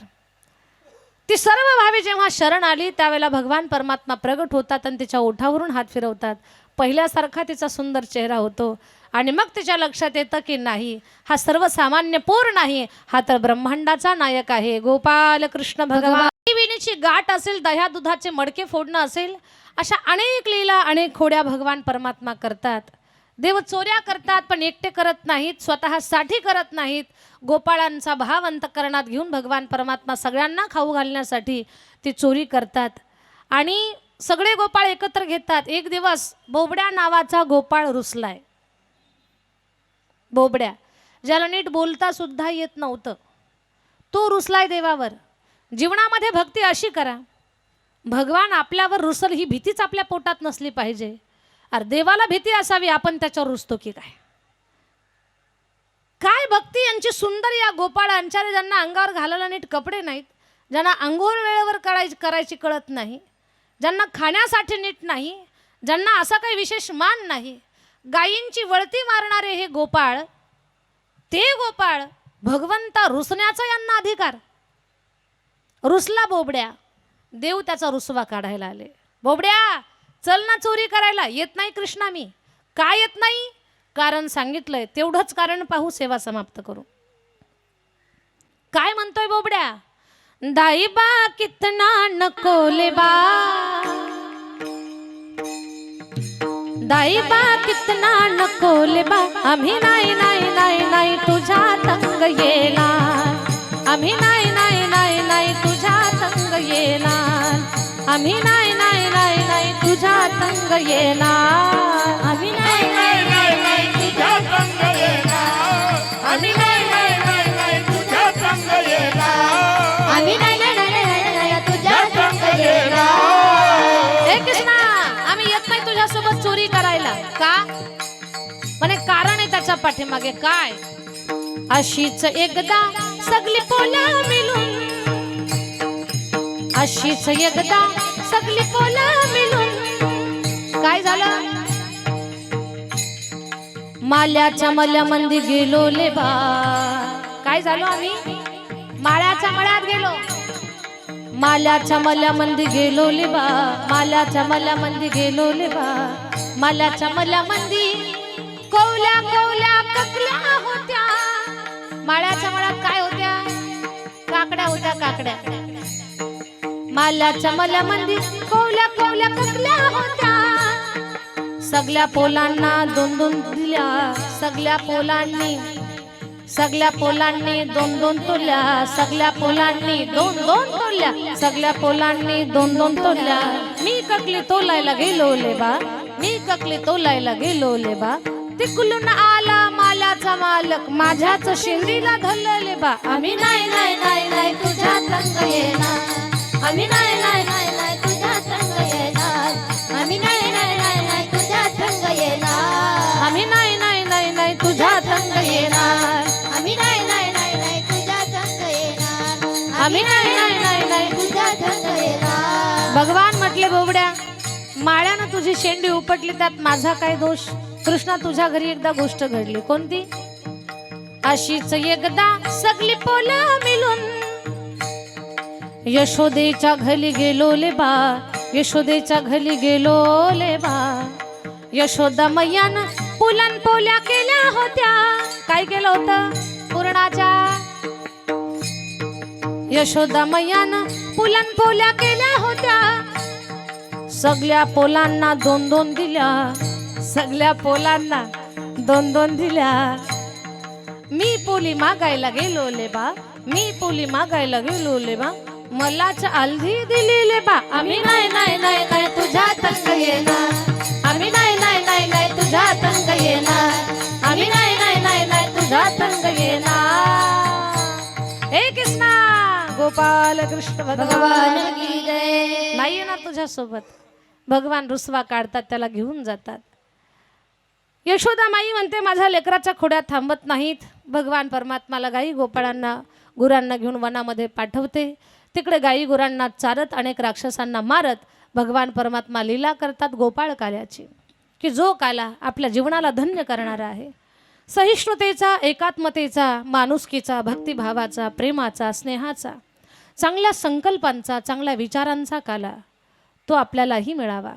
ती सर्व भावी जेव्हा शरण आली त्यावेळेला भगवान परमात्मा प्रगट होतात आणि तिच्या ओठावरून हात फिरवतात. पहिल्यासारखा तिचा सुंदर चेहरा होतो आणि मग तिच्या लक्षात येतं की नाही, हा सर्वसामान्य पोर नाही, हा तर ब्रह्मांडाचा नायक आहे. गोपाल कृष्ण भगवान. विणीची गाठ असेल, दह्या दुधाचे मडके फोडणं असेल, अशा अनेक लीला, अनेक खोड्या भगवान परमात्मा करतात. देव चोऱ्या करतात पण एकटे करत नाहीत, स्वतःसाठी करत नाहीत. गोपाळांचा भाव अंतःकरणात घेऊन भगवान परमात्मा सगळ्यांना खाऊ घालण्यासाठी ती चोरी करतात आणि सगळे गोपाळ एकत्र घेतात. एक दिवस बोबड्या नावाचा गोपाळ रुसलाय. बोबड्या, ज्याला नीट बोलता सुद्धा येत नव्हतं, तो रुसलाय देवावर. जीवनामध्ये भक्ती अशी करा, भगवान आपल्यावर रुसल ही भीतीच आपल्या पोटात नसली पाहिजे. अरे देवाला भीती असावी, आपण त्याच्यावर रुसतो की काय. काय भक्ती यांची सुंदर या गोपाळांच्या, ज्यांना अंगावर घालायला नीट कपडे नाहीत, ज्यांना अंघोळ वेळेवर करायची कळत नाही, ज्यांना खाण्यासाठी नीट नाही, ज्यांना असा काही विशेष मान नाही, गायींची वळती मारणारे हे गोपाळ, ते गोपाळ भगवंता रुसण्याचा यांना अधिकार. रुसला बोबड्या, देव त्याचा रुसवा काढायला आले. बोबड्या चल ना चोरी करायला. येत नाही कृष्णा मी. का येत नाही, कारण सांगितलंय तेवढंच कारण पाहू, सेवा समाप्त करू. काय म्हणतोय बोबड्या, दाईबा कितना नकोले बा, दाईबा कितना नकोले बा, आम्ही नाही नाही नाही नाही तुझ्या तंग येणार, आम्ही नाही नाही नाही नाही तुझ्या तंग येणार, आम्ही नाही नाही नाही नाही तुझ्या तंग येणार, आम्ही नाही नाही नाही नाही तुझ्या तंग येणार, आम्ही नाही नाही नाही नाही तुझ्या तंग येणार, आम्ही नाही नाही नाही नाही नाही तुझ्या तंग येणार. हे कृष्णा, आम्ही येत नाही तुझ्यासोबत चोरी करायला. का म्हणे, कारण आहे त्याच्या पाठीमागे. काय, अशीच एकदा सगळी पोला मिळून, अशीच एकदा सगळी पोला मिळून, काय झालं, माल्याच्या मल्यामंदी गेलो ले बा. काय झालो, आम्ही माळ्याच्या मळ्यात गेलो, माल्याच्या मल्यामंदी गेलो ले बा, माल्याच्या मल्यामंदी गेलो ले बा, माल्याच्या मल्यामंदी कौल्या कौल्या ककल्या होत्या. माळ्याच्या मळ्यात काय होत्या, काकड्या होत्या, काकड्या. माल्याच्या मल्यामंदी कोवल्या कोवल्या ककल्या होत्या सगळ्या पोलांना दोन दोन दिल्या सगळ्या पोलांनी दोन दोन तोल्या सगळ्या पोलांनी दोन दोन तोल्या सगळ्या पोलांनी दोन दोन तोल्या मी ककली तोलायला गेलो लेबा मी ककली तोलायला गेलो लेबा तिकडून आला माल्याचा मालक माझ्याच शेंडीला धरले बा आम्ही नाही नाही नाही नाही तुझ्या संग येणार आम्ही नाही नाही नाही नाही तुझ्या संग येणार आम्ही नाही नाही नाही नाही तुझ्या संग येणार आम्ही नाही नाही नाही नाही तुझ्या संग येणार आम्ही नाही नाही नाही नाही तुझ्या संग येणार आम्ही नाही नाही नाही नाही तुझ्या संग येणार भगवान म्हटले बोबड्या माळ्यानं तुझी शेंडी उपटली त्यात माझा काय दोष कृष्णा तुझ्या घरी एकदा गोष्ट घडली कोणती अशीच एकदा सगळी पोला मिळून यशोदेच्या घरी गेलो ले बा यशोदेच्या घरी गेलो ले बा यशोदा मैयानं पुलन पोल्या केल्या होत्या काय केलं होतं पूर्णाच्या यशोदा मैयानं पुलन पोल्या केल्या होत्या सगळ्या पोलांना दोन दोन दिल्या सगळ्या पोलांना दोन दोन दिल्या मी पोली मागायला गेलो ले बा मी पोली मागायला गेलो ले बा मलाच आल्धी दिलेले बा आम्ही नाही नाही नाही नाही तुझ्या संग येणार आम्ही नाही नाही नाही नाही तुझ्या संग येणार आम्ही नाही नाही नाही नाही तुझ्या संग येणार हे कृष्णा गोपाल कृष्ण भगवान की जय नाही येणार तुझ्या सोबत भगवान रुसवा काढतात त्याला घेऊन जातात यशोदा माई म्हणते माझ्या लेकराच्या खोड्यात थांबत नाहीत भगवान परमात्माला गाई गोपाळांना गुरांना घेऊन वनामध्ये पाठवते तिकडे गाई गुरांना चारत अनेक राक्षसांना मारत भगवान परमात्मा लीला करतात गोपाळ काल्याची की जो काला आपल्या जीवनाला धन्य करणारा आहे सहिष्णुतेचा एकात्मतेचा माणुसकीचा भक्तिभावाचा प्रेमाचा स्नेहाचा चांगल्या संकल्पांचा चांगल्या विचारांचा काला तो आपल्यालाही मिळावा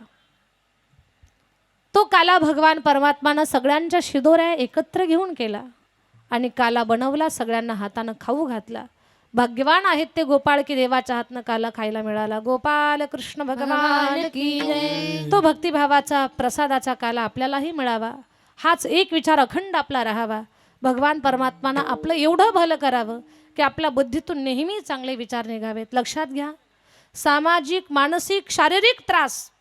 तो काला भगवान परमात्मानं सगळ्यांच्या शिदोऱ्या एकत्र घेऊन केला आणि काला बनवला सगळ्यांना हातानं खाऊ घातला भाग्यवान आहेत ते गोपाळ की देवाच्या हातनं काला खायला मिळाला गोपाल कृष्ण भगवान की जय तो भक्तिभावाचा प्रसादाचा काला आपल्यालाही मिळावा हाच एक विचार अखंड आपला राहावा भगवान परमात्मानं आपलं एवढं भलं करावं की आपल्या बुद्धीतून नेहमी चांगले विचार निघावेत लक्षात घ्या सामाजिक मानसिक शारीरिक त्रास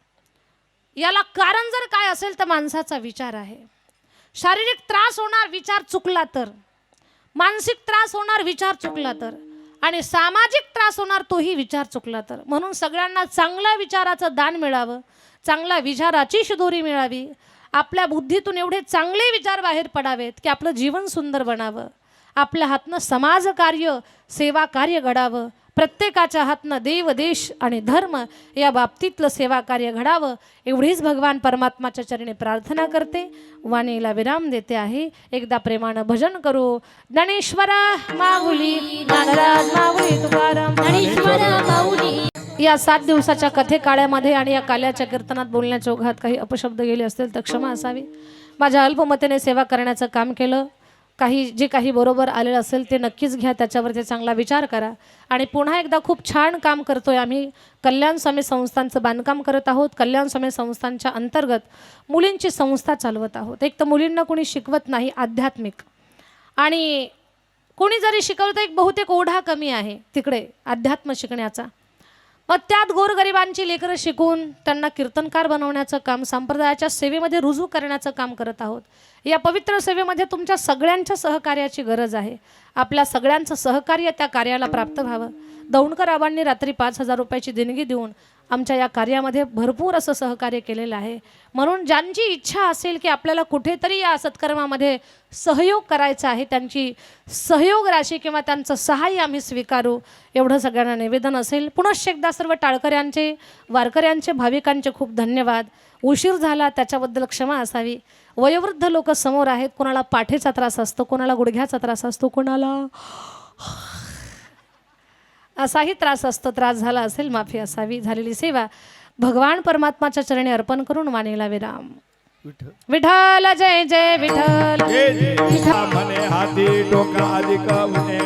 याला कारण जर काय असेल तर माणसाचा विचार आहे शारीरिक त्रास होणार विचार चुकला तर मानसिक त्रास होणार विचार चुकला तर आणि सामाजिक त्रास होणार तोही विचार चुकला तर म्हणून सगळ्यांना चांगल्या विचाराचं दान मिळावं चांगल्या विचाराची शिदोरी मिळावी आपल्या बुद्धीतून एवढे चांगले विचार बाहेर पडावेत की आपलं जीवन सुंदर बनावं आपल्या हातनं समाजकार्य सेवा कार्य घडावं प्रत्येकाच्या हातनं देव देश आणि धर्म या बाबतीतलं सेवा कार्य घडावं एवढीच भगवान परमात्माच्या चरणी प्रार्थना करते वाणीला विराम देते आहे एकदा प्रेमानं भजन करू ज्ञानेश्वर माऊली ज्ञानराज माऊली तुकाराम ज्ञानेश्वर माऊली या 7 दिवसाच्या कथेकाळ्यामध्ये आणि या काल्याच्या कीर्तनात बोलण्याच्या ओघात काही अपशब्द गेले असतील तर क्षमा असावी माझ्या अल्पमतेने सेवा करण्याचं काम केलं जे काही बरोबर आलेलं असेल ते नक्कीच घ्या त्याच्यावरती चांगला विचार करा आणि पुन्हा एकदा खूप छान काम करतोय आम्ही कल्याण स्वामी संस्थांचं बांधकाम करत आहोत कल्याण स्वामी संस्थांच्या अंतर्गत मुलींची संस्था चालवत आहोत एक तर मुलींना कोणी शिकवत नाही आध्यात्मिक आणि कोणी जरी शिकवलं तर एक बहुतेक ओढा कमी आहे तिकडे अध्यात्म शिकण्याचा मग त्यात गोरगरिबांची लेकरं शिकून त्यांना कीर्तनकार बनवण्याचं काम संप्रदायाच्या सेवेमध्ये रुजू करण्याचं काम करत आहोत या पवित्र सेवेमध्ये तुमच्या सगळ्यांच्या सहकार्याची गरज आहे आपल्या सगळ्यांचं सहकार्य त्या कार्याला प्राप्त व्हावं दौंडकर आबांनी रात्री 5,000 रुपयाची देणगी देऊन आमच्या या कार्यामध्ये भरपूर असं सहकार्य केलेलं आहे म्हणून ज्यांची इच्छा असेल की आपल्याला कुठेतरी या सत्कर्मामध्ये सहयोग करायचा आहे त्यांची सहयोग राशी किंवा त्यांचं सहाय्य आम्ही स्वीकारू एवढं सगळ्यांना निवेदन असेल पुनश्च एकदा सर्व टाळकऱ्यांचे वारकऱ्यांचे भाविकांचे खूप धन्यवाद उशीर झाला त्याच्याबद्दल क्षमा असावी वयोवृद्ध लोक समोर आहेत कोणाला पाठीचा त्रास असतो कोणाला गुडघ्याचा त्रास असतो कोणाला असाही त्रास असतो त्रास झाला असेल माफी असावी झालेली सेवा भगवान परमात्माच्या चरणी अर्पण करून वाणीला विराम विठ्ठल जय जय विठ्ठल म्हणे हाती डोका अधिक उन्हे